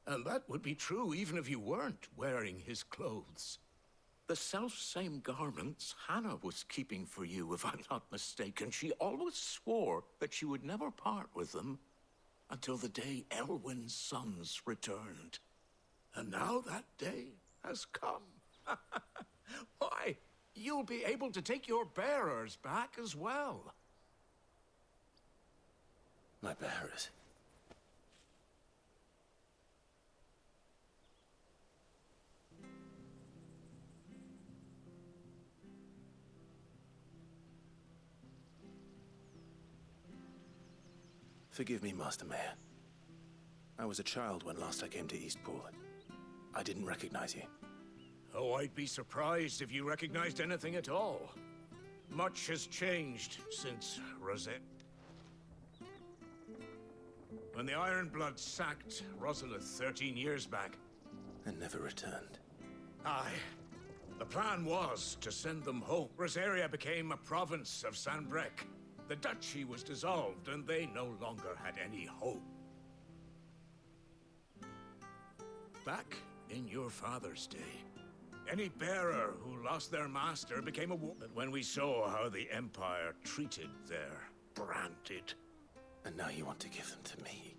And that would be true even if you weren't wearing his clothes. The self-same garments Hannah was keeping for you, if I'm not mistaken. She always swore that she would never part with them until the day Elwyn's sons returned. And now that day has come. Why, you'll be able to take your bearers back as well. My bearers? Forgive me, Master Mayor. I was a child when last I came to Eastpool. I didn't recognize you. Oh, I'd be surprised if you recognized anything at all. Much has changed since Rosette. When the Ironbloods sacked Rosalith 13 years back. And never returned. Aye. The plan was to send them home. Rosaria became a province of Sanbrec. The duchy was dissolved, and they no longer had any hope. Back in your father's day, any bearer who lost their master became a woman. When we saw how the Empire treated their branded. And now you want to give them to me?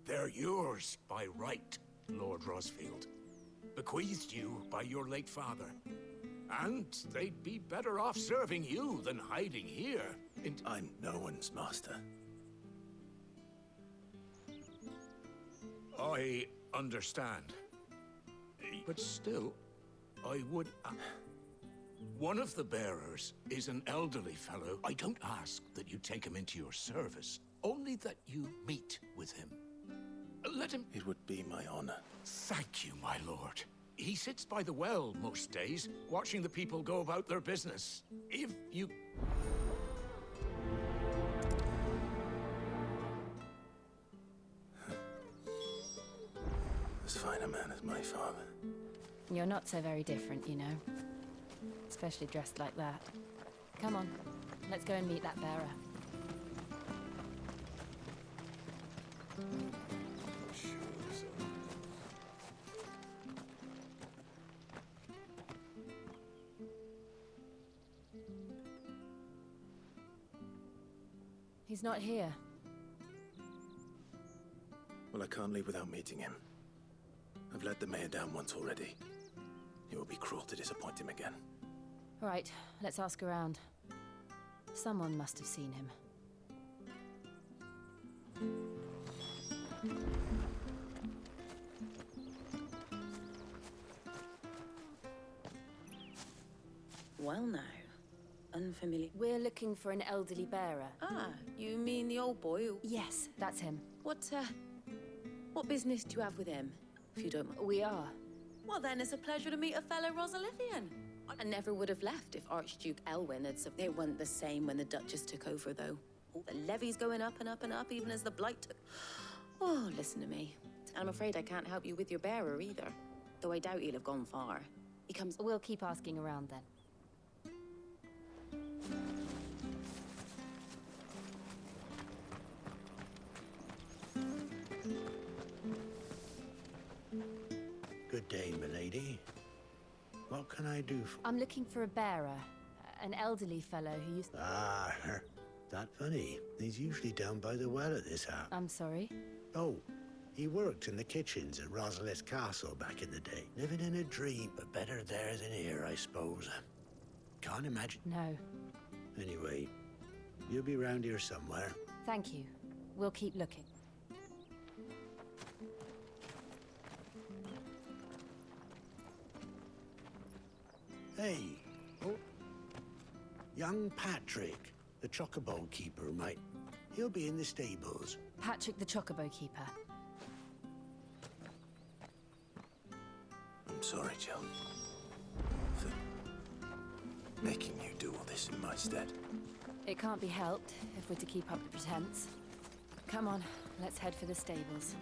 They're yours by right, Lord Rosfield. Bequeathed you by your late father. And they'd be better off serving you than hiding here. I'm no one's master. I understand. But still, I would... One of the bearers is an elderly fellow. I don't ask that you take him into your service, only that you meet with him. Let him... It would be my honor. Thank you, my lord. He sits by the well most days, watching the people go about their business. If you... As fine a man as my father. You're not so very different, you know. Especially dressed like that. Come on, let's go and meet that bearer. He's not here. Well, I can't leave without meeting him. I've let the mayor down once already. It would be cruel to disappoint him again. Right, let's ask around. Someone must have seen him. Well now, unfamiliar. We're looking for an elderly bearer. Ah, you mean the old boy who... Yes, that's him. What business do you have with him, if you don't mind? We are. Well then, it's a pleasure to meet a fellow Rosalithian. I never would have left if Archduke Elwyn had... It wasn't the same when the Duchess took over, though. All the levies going up and up and up, even as the Blight took... Oh, listen to me. I'm afraid I can't help you with your bearer, either. Though I doubt he'll have gone far. He comes... We'll keep asking around, then. Good day, milady. What can I do for... I'm looking for a bearer. An elderly fellow who used... Ah, that funny. He's usually down by the well at this hour. I'm sorry? Oh, he worked in the kitchens at Rosalith's castle back in the day. Living in a dream, but better there than here, I suppose. Can't imagine. No. Anyway, you'll be round here somewhere. Thank you. We'll keep looking. Hey, young Patrick, the chocobo keeper, might... He'll be in the stables. Patrick the chocobo keeper. I'm sorry, Jill. For making you do all this in my stead. It can't be helped if we're to keep up the pretense. Come on, let's head for the stables.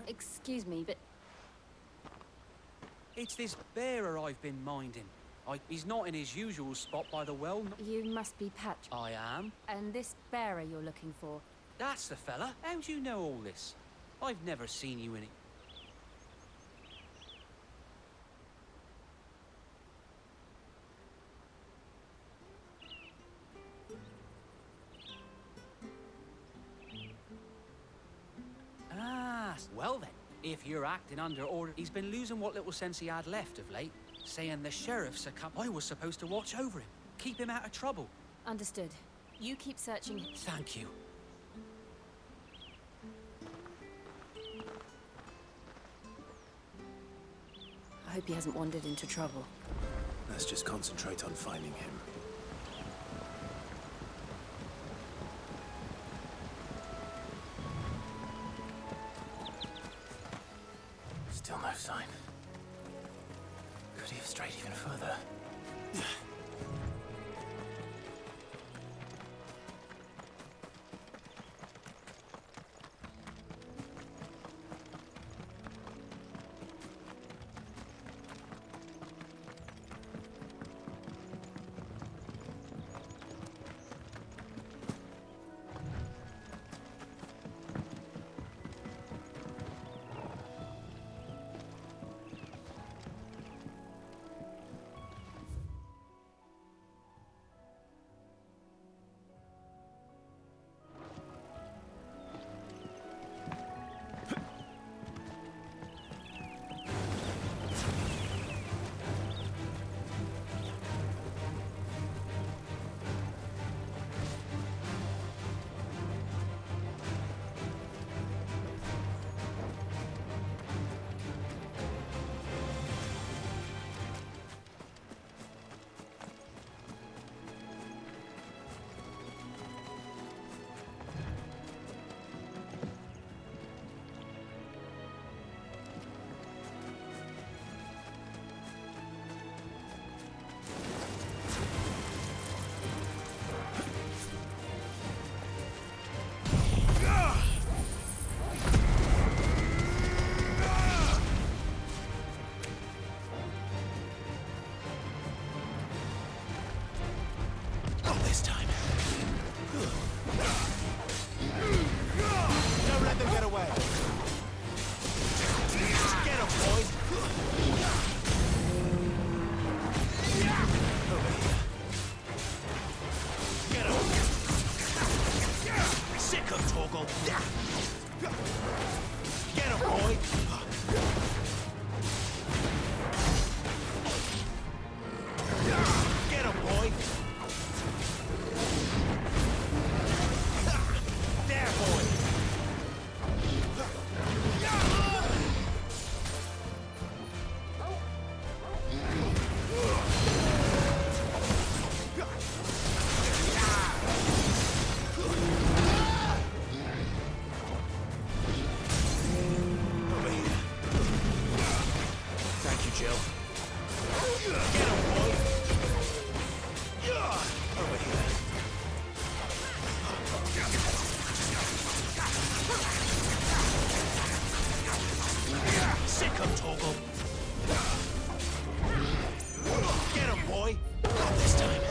Excuse me, but... It's this bearer I've been minding. He's not in his usual spot by the well. You must be Patrick. I am. And this bearer you're looking for? That's the fella. How do you know all this? I've never seen you in it. Ah, well then. If you're acting under order, he's been losing what little sense he had left of late, saying the sheriff's a I was supposed to watch over him, keep him out of trouble. Understood. You keep searching. Thank you. I hope he hasn't wandered into trouble. Let's just concentrate on finding him. Still no sign. Could he have strayed even further? Jill. Get him, boy! Over here. Sick him, Toggle. Get him, boy! Not this time.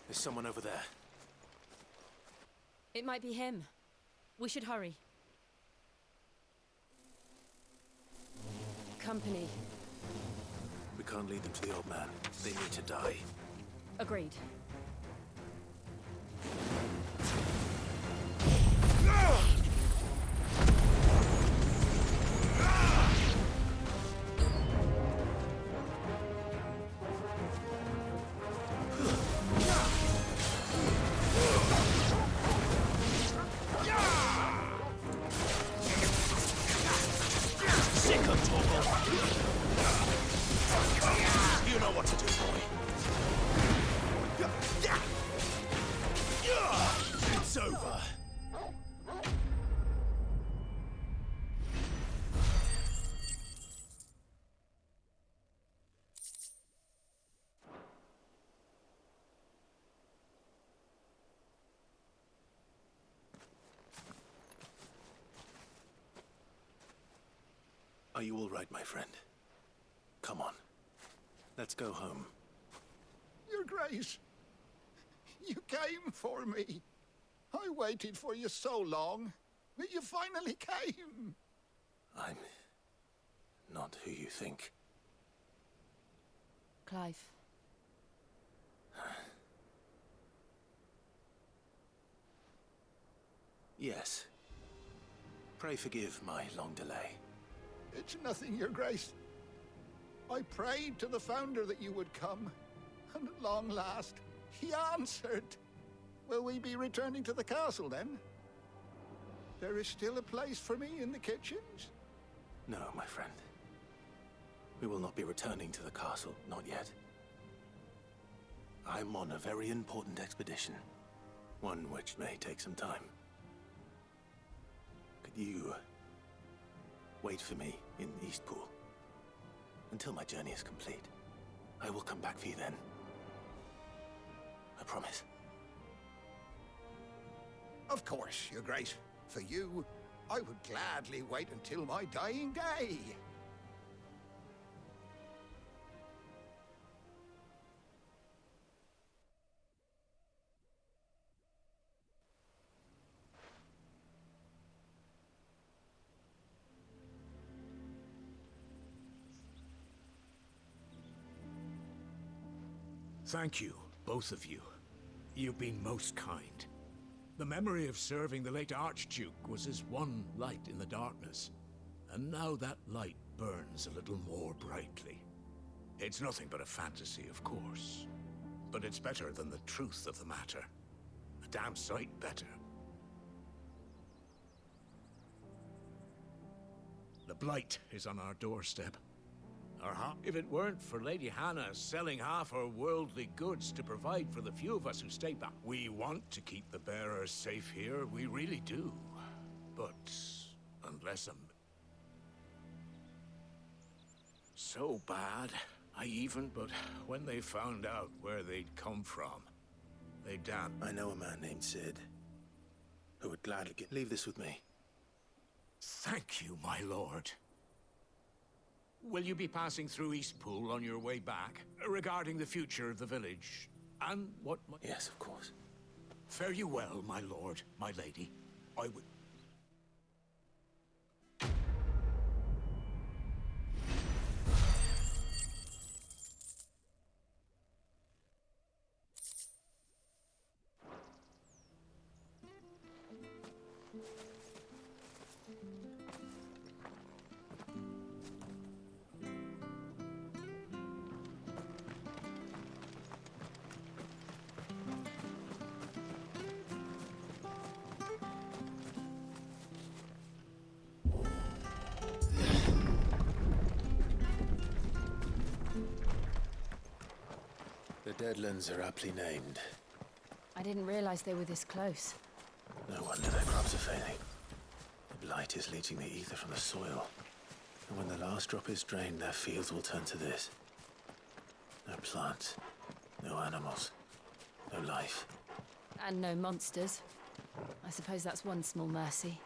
There's someone over there. It might be him. We should hurry. Company. We can't lead them to the old man. They need to die. Agreed. Are you all right, my friend? Come on. Let's go home. Your Grace, you came for me. I waited for you so long, but you finally came. I'm not who you think. Clive. Yes. Pray forgive my long delay. It's nothing, Your Grace. I prayed to the Founder that you would come, and at long last, he answered. Will we be returning to the castle, then? There is still a place for me in the kitchens? No, my friend. We will not be returning to the castle, not yet. I'm on a very important expedition. One which may take some time. Could you wait for me in Eastpool until my journey is complete? I will come back for you then. I promise. Of course, Your Grace. For you, I would gladly wait until my dying day. Thank you, both of you. You've been most kind. The memory of serving the late Archduke was as one light in the darkness, and now that light burns a little more brightly. It's nothing but a fantasy, of course, but it's better than the truth of the matter. A damn sight better. The Blight is on our doorstep. If it weren't for Lady Hannah selling half her worldly goods to provide for the few of us who stay back, we want to keep the bearers safe here, we really do. But unless so bad, but when they found out where they'd come from, they damn... I know a man named Sid, who would gladly leave this with me. Thank you, my lord. Will you be passing through Eastpool on your way back, regarding the future of the village? And what... Yes, of course. Fare you well, my lord, my lady. I would... The Deadlands are aptly named. I didn't realize they were this close. No wonder their crops are failing. The Blight is leaching the ether from the soil. And when the last drop is drained, their fields will turn to this. No plants, no animals, no life. And no monsters. I suppose that's one small mercy.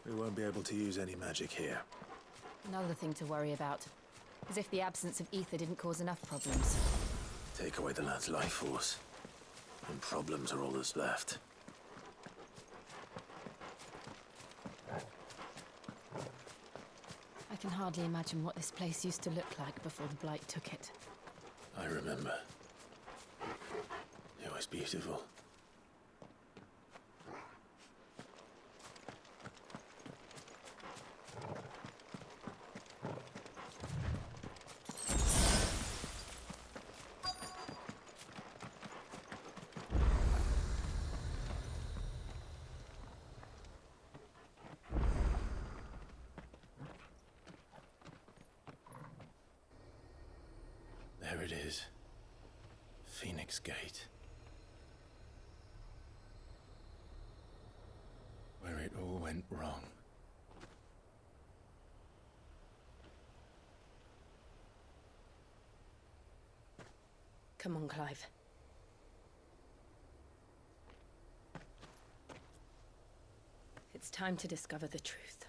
We won't be able to use any magic here. Another thing to worry about. As if the absence of ether didn't cause enough problems. Take away the lad's life force, and problems are all that's left. I can hardly imagine what this place used to look like before the Blight took it. I remember. It was beautiful. There it is. Phoenix Gate. Where it all went wrong. Come on, Clive. It's time to discover the truth.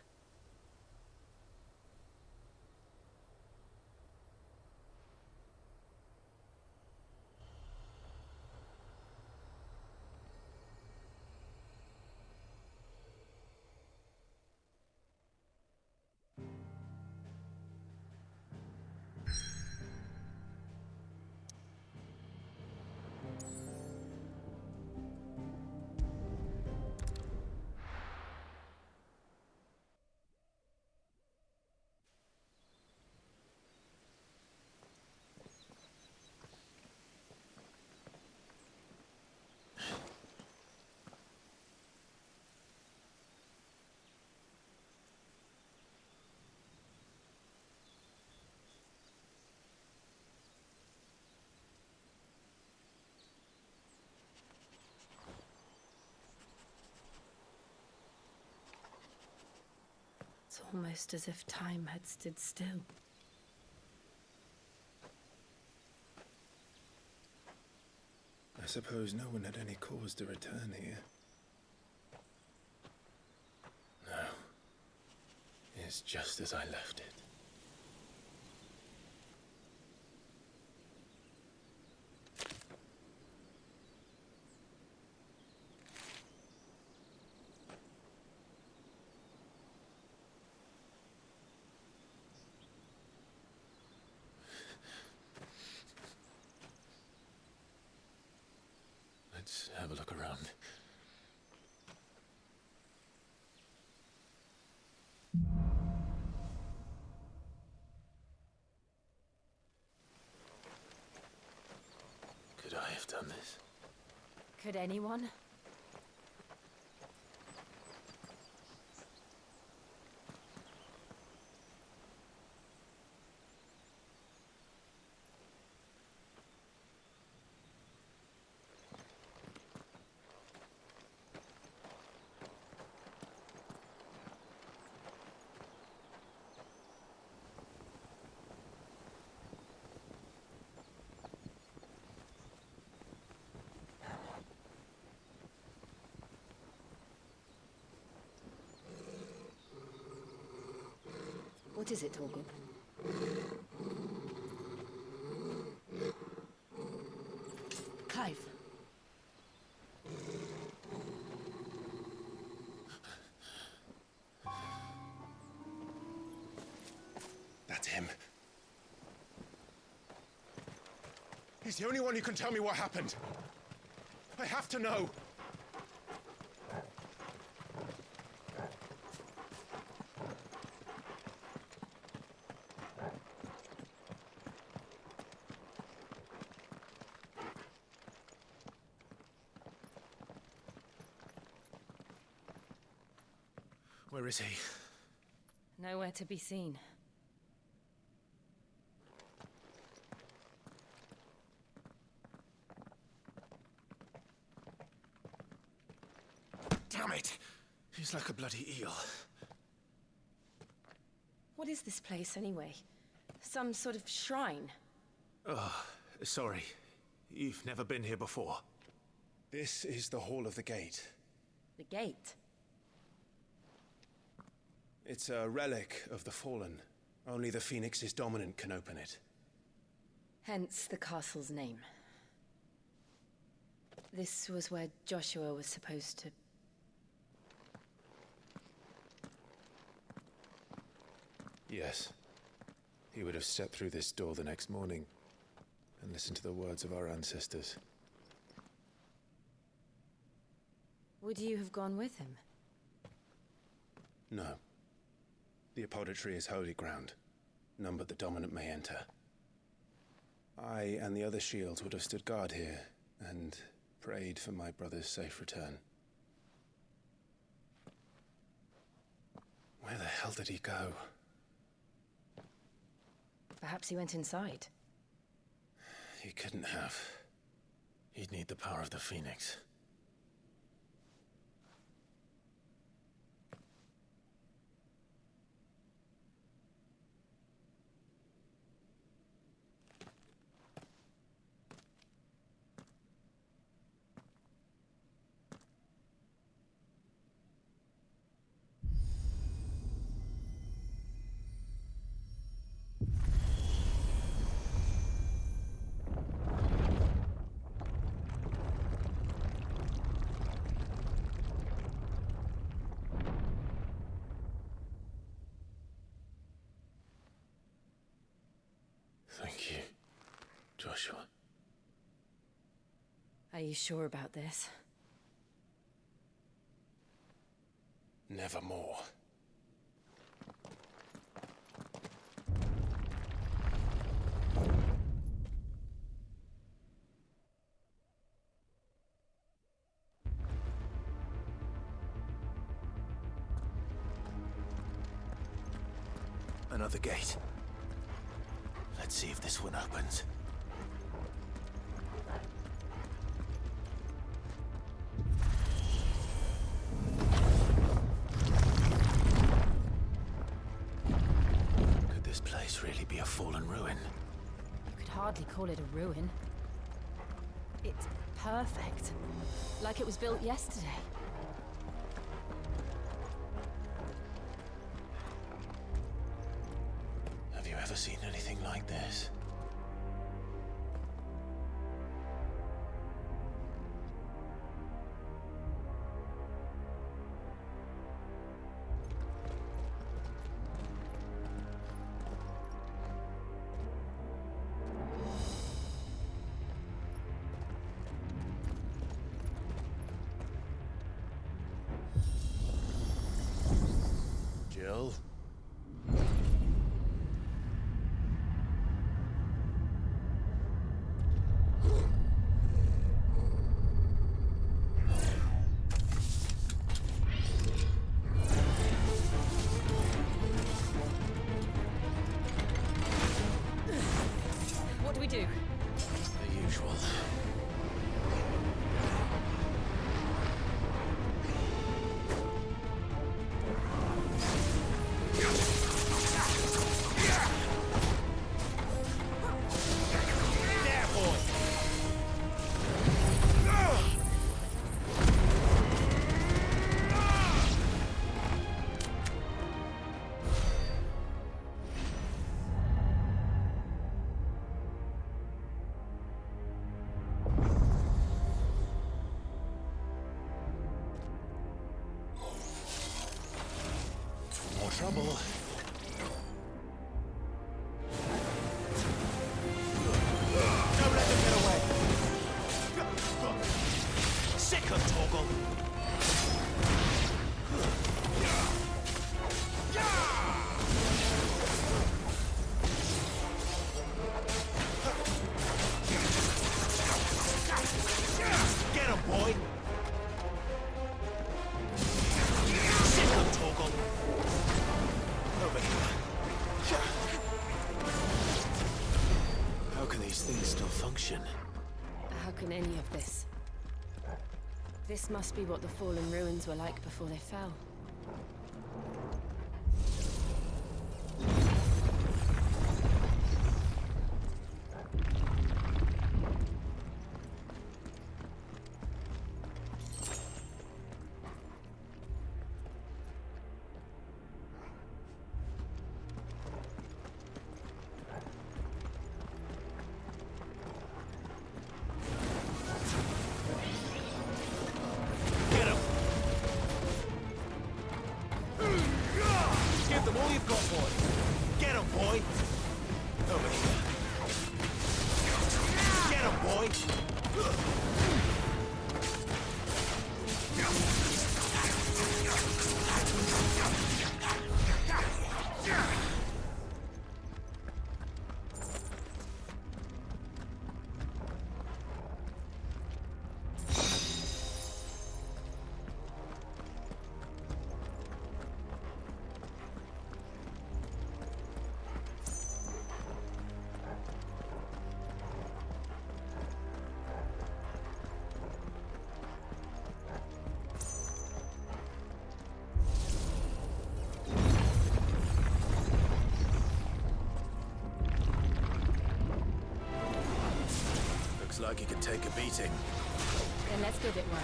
It's almost as if time had stood still. I suppose no one had any cause to return here. No. It's just as I left it. Let's have a look around. Could I have done this? Could anyone? What is it, Torgub? Clive. That's him. He's the only one who can tell me what happened. I have to know. Where is he? Nowhere to be seen. Damn it! He's like a bloody eel. What is this place, anyway? Some sort of shrine? Oh, sorry. You've never been here before. This is the Hall of the Gate. The gate? It's a relic of the Fallen. Only the Phoenix's dominant can open it. Hence the castle's name. This was where Joshua was supposed to... Yes. He would have stepped through this door the next morning and listened to the words of our ancestors. Would you have gone with him? No. The apodatory is holy ground. None but the dominant may enter. I and the other shields would have stood guard here and prayed for my brother's safe return. Where the hell did he go? Perhaps he went inside. He couldn't have. He'd need the power of the Phoenix. Thank you, Joshua. Are you sure about this? Nevermore. Another gate. Let's see if this one opens. Could this place really be a fallen ruin? You could hardly call it a ruin. It's perfect. Like it was built yesterday. Have you ever seen anything like this? trouble. Don't let them get away. Sick of Toggle. Get him, boy. Sick of Toggle. Over here. How can these things still function? How can any of this? This must be what the fallen ruins were like before they fell. Give them all you've got, boy. Get him, boy. Over here. Get him, boy. Looks like he could take a beating. Then let's give it one.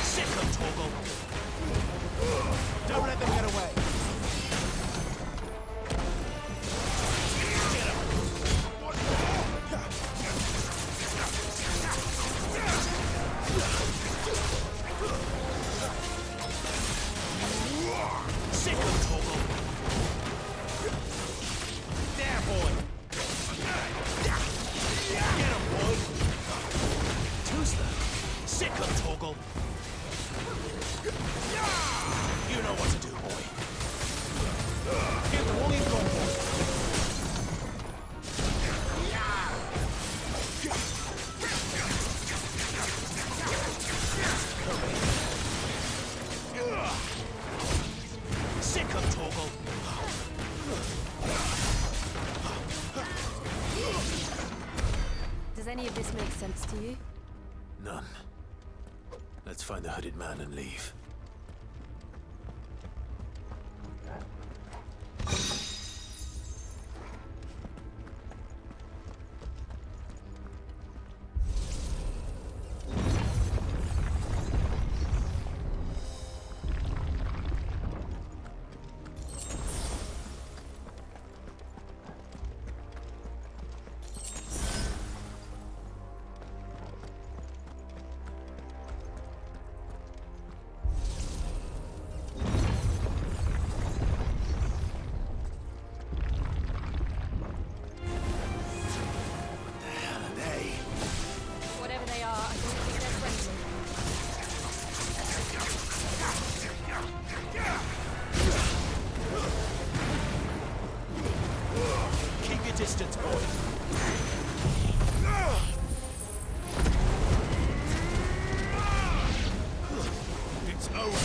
Sick of Toggle. Don't let them get away. Get him. Sick of Toggle. There, boy. Get him, boy. Tuzla. Sick of Toggle. You know what to do, boy. Give them all you've got, boy. Sick of Toggle. Does any of this make sense to you? None. Let's find the hooded man and leave. Whatever they are, I don't think they're friendly. Keep your distance, boy. It's over.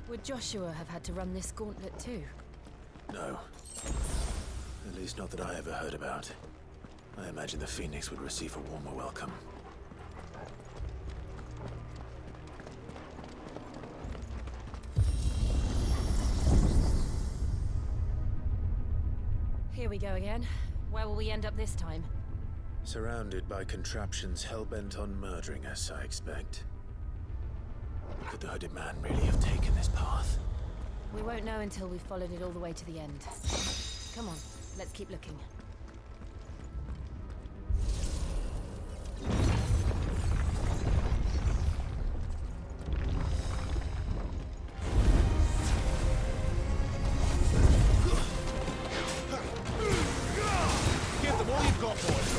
Would Joshua have had to run this gauntlet too? No. At least not that I ever heard about. I imagine the Phoenix would receive a warmer welcome. Here we go again. Where will we end up this time? Surrounded by contraptions hell-bent on murdering us, I expect. Could the hooded man really have taken this path? We won't know until we've followed it all the way to the end. Come on, let's keep looking. Give them all you've got, boys.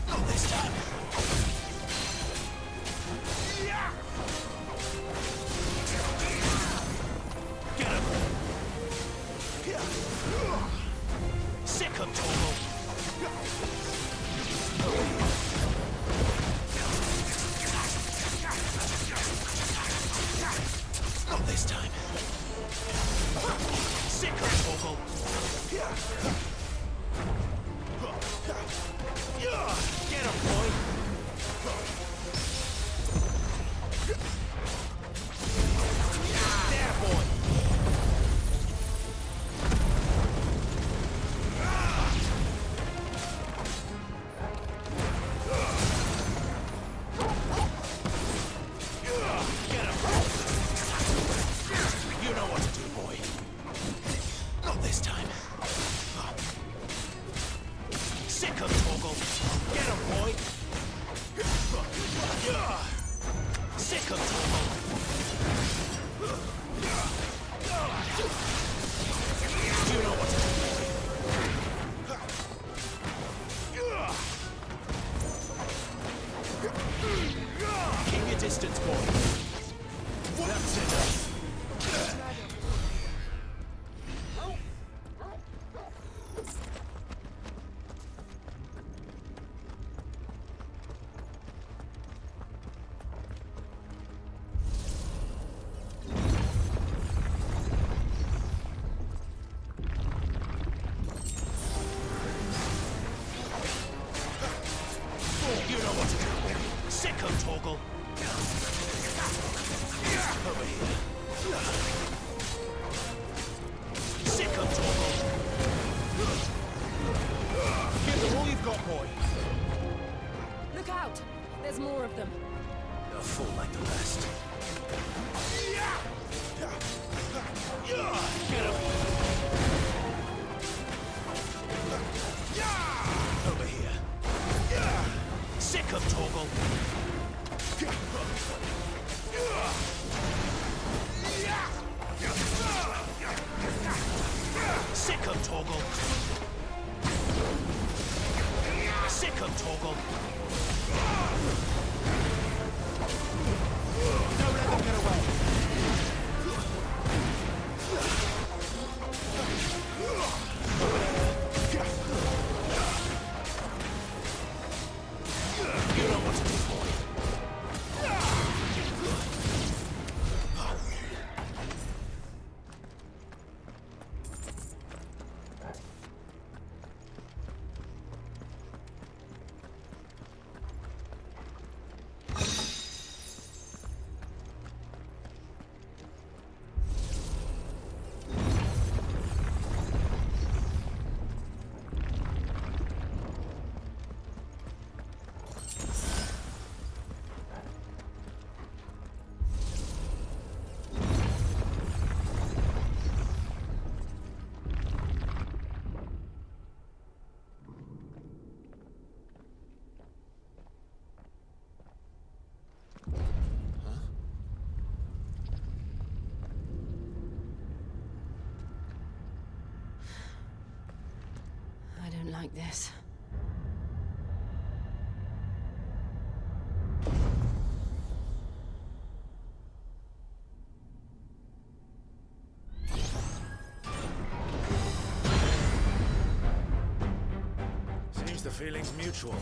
Not this time. Get him. Sick him, Togo. Not this time. Sick him, Togo. Get him, boy. There, boy. Get him. You know what to do, boy. Not this time. Sick him, Togo. Get him, boy. Sick him, Togo. You know what to do, boy. Keep your distance, boy. That's it. You know what to do. Sick him, Toggle. Over here. Sick him, Toggle. Give them all you've got, boy. Look out! There's more of them. They'll fall like the rest. Get him. Over here. Sick him, Toggle. Sick him, Toggle. Sick him, Toggle. Don't let them get away. You know what to do, boy. I don't like this. Seems the feeling's mutual.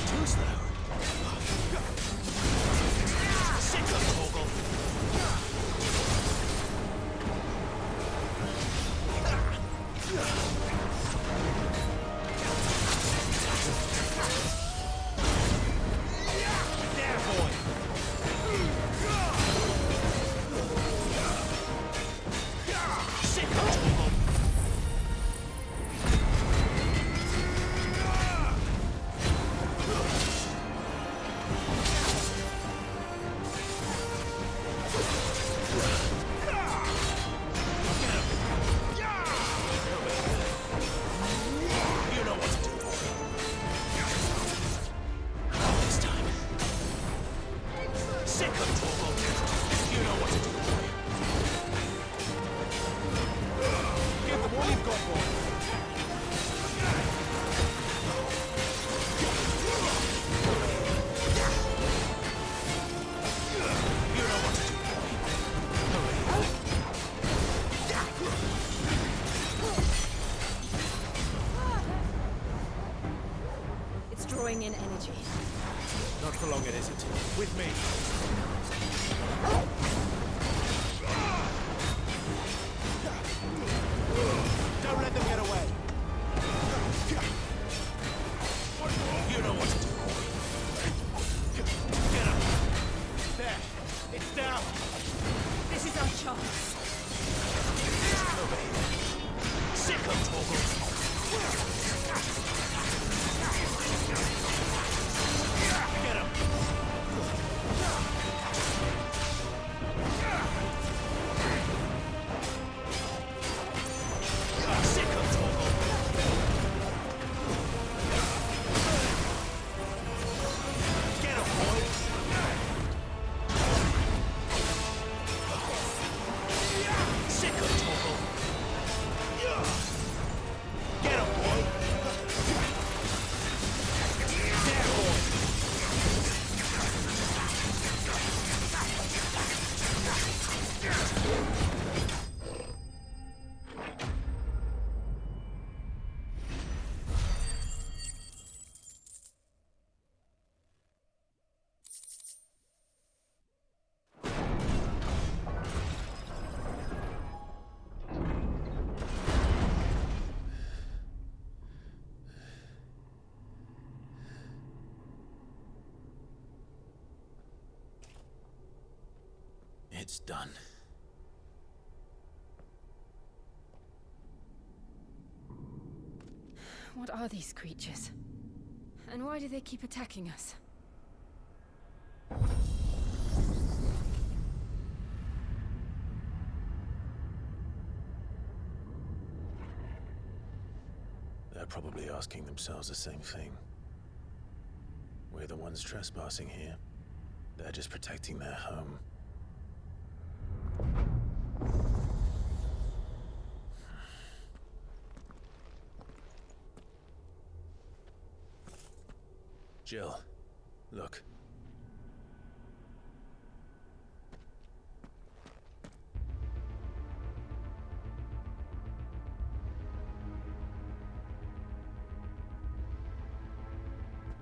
Too slow. Sick of Toggle. There, boy. for long it isn't. With me. Don't let them get away. You know what to do, boy. Get him. There. It's down. This is our chance. Over here. Sick of Togo. Get him. Sick of Togo. Get him, boy. Sick of Togo. Get him, boy. There, boy. It's done. What are these creatures? And why do they keep attacking us? They're probably asking themselves the same thing. We're the ones trespassing here. They're just protecting their home. Jill, look.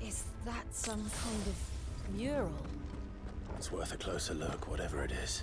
Is that some kind of mural? It's worth a closer look, whatever it is.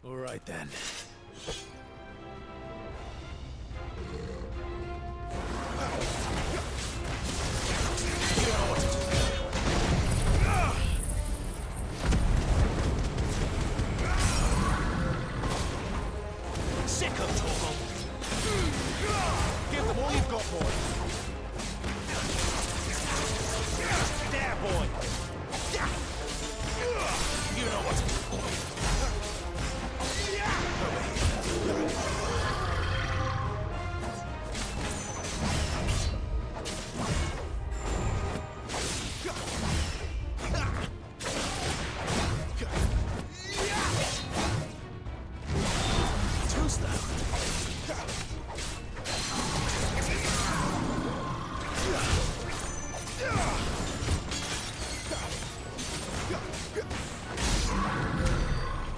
All right then. Sick of Togo. Give them all you've got, boy. There, boy. You know what to do, boy.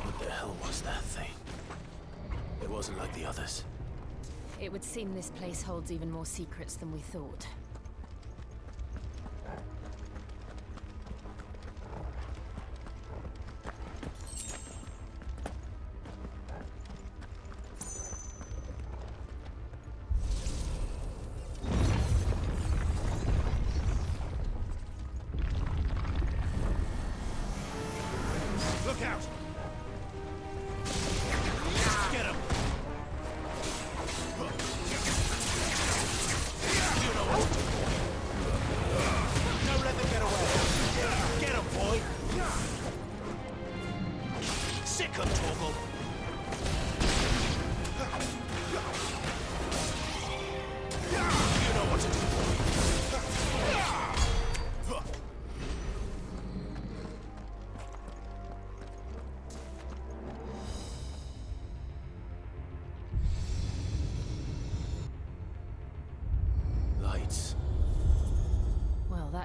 What the hell was that thing? It wasn't like the others. It would seem this place holds even more secrets than we thought.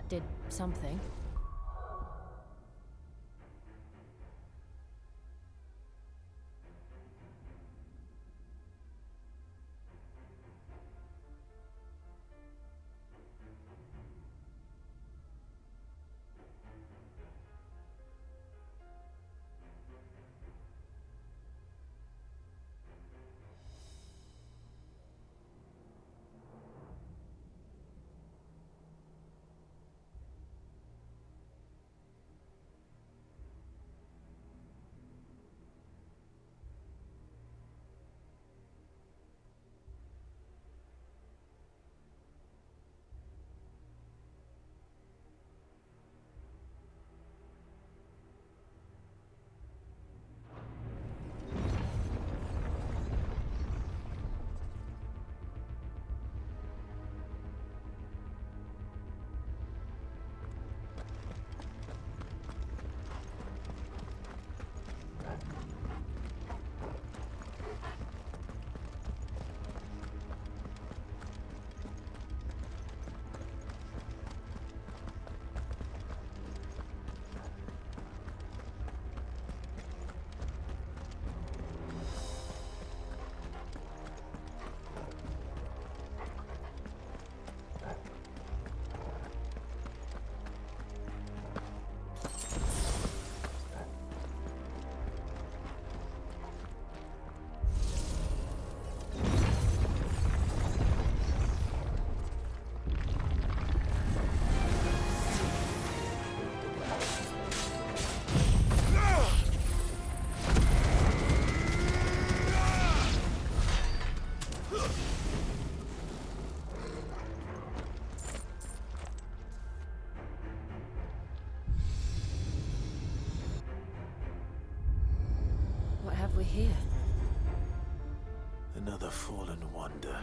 did something. What have we here? Another fallen wonder.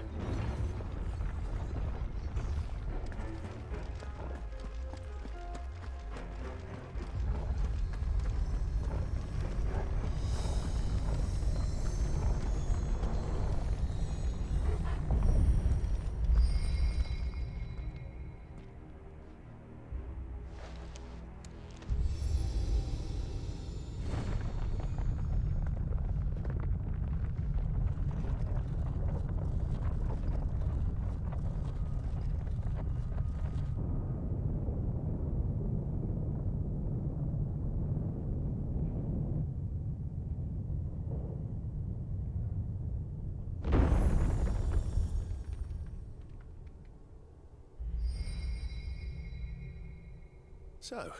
So,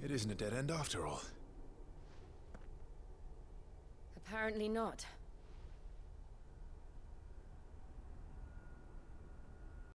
it isn't a dead end after all. Apparently not.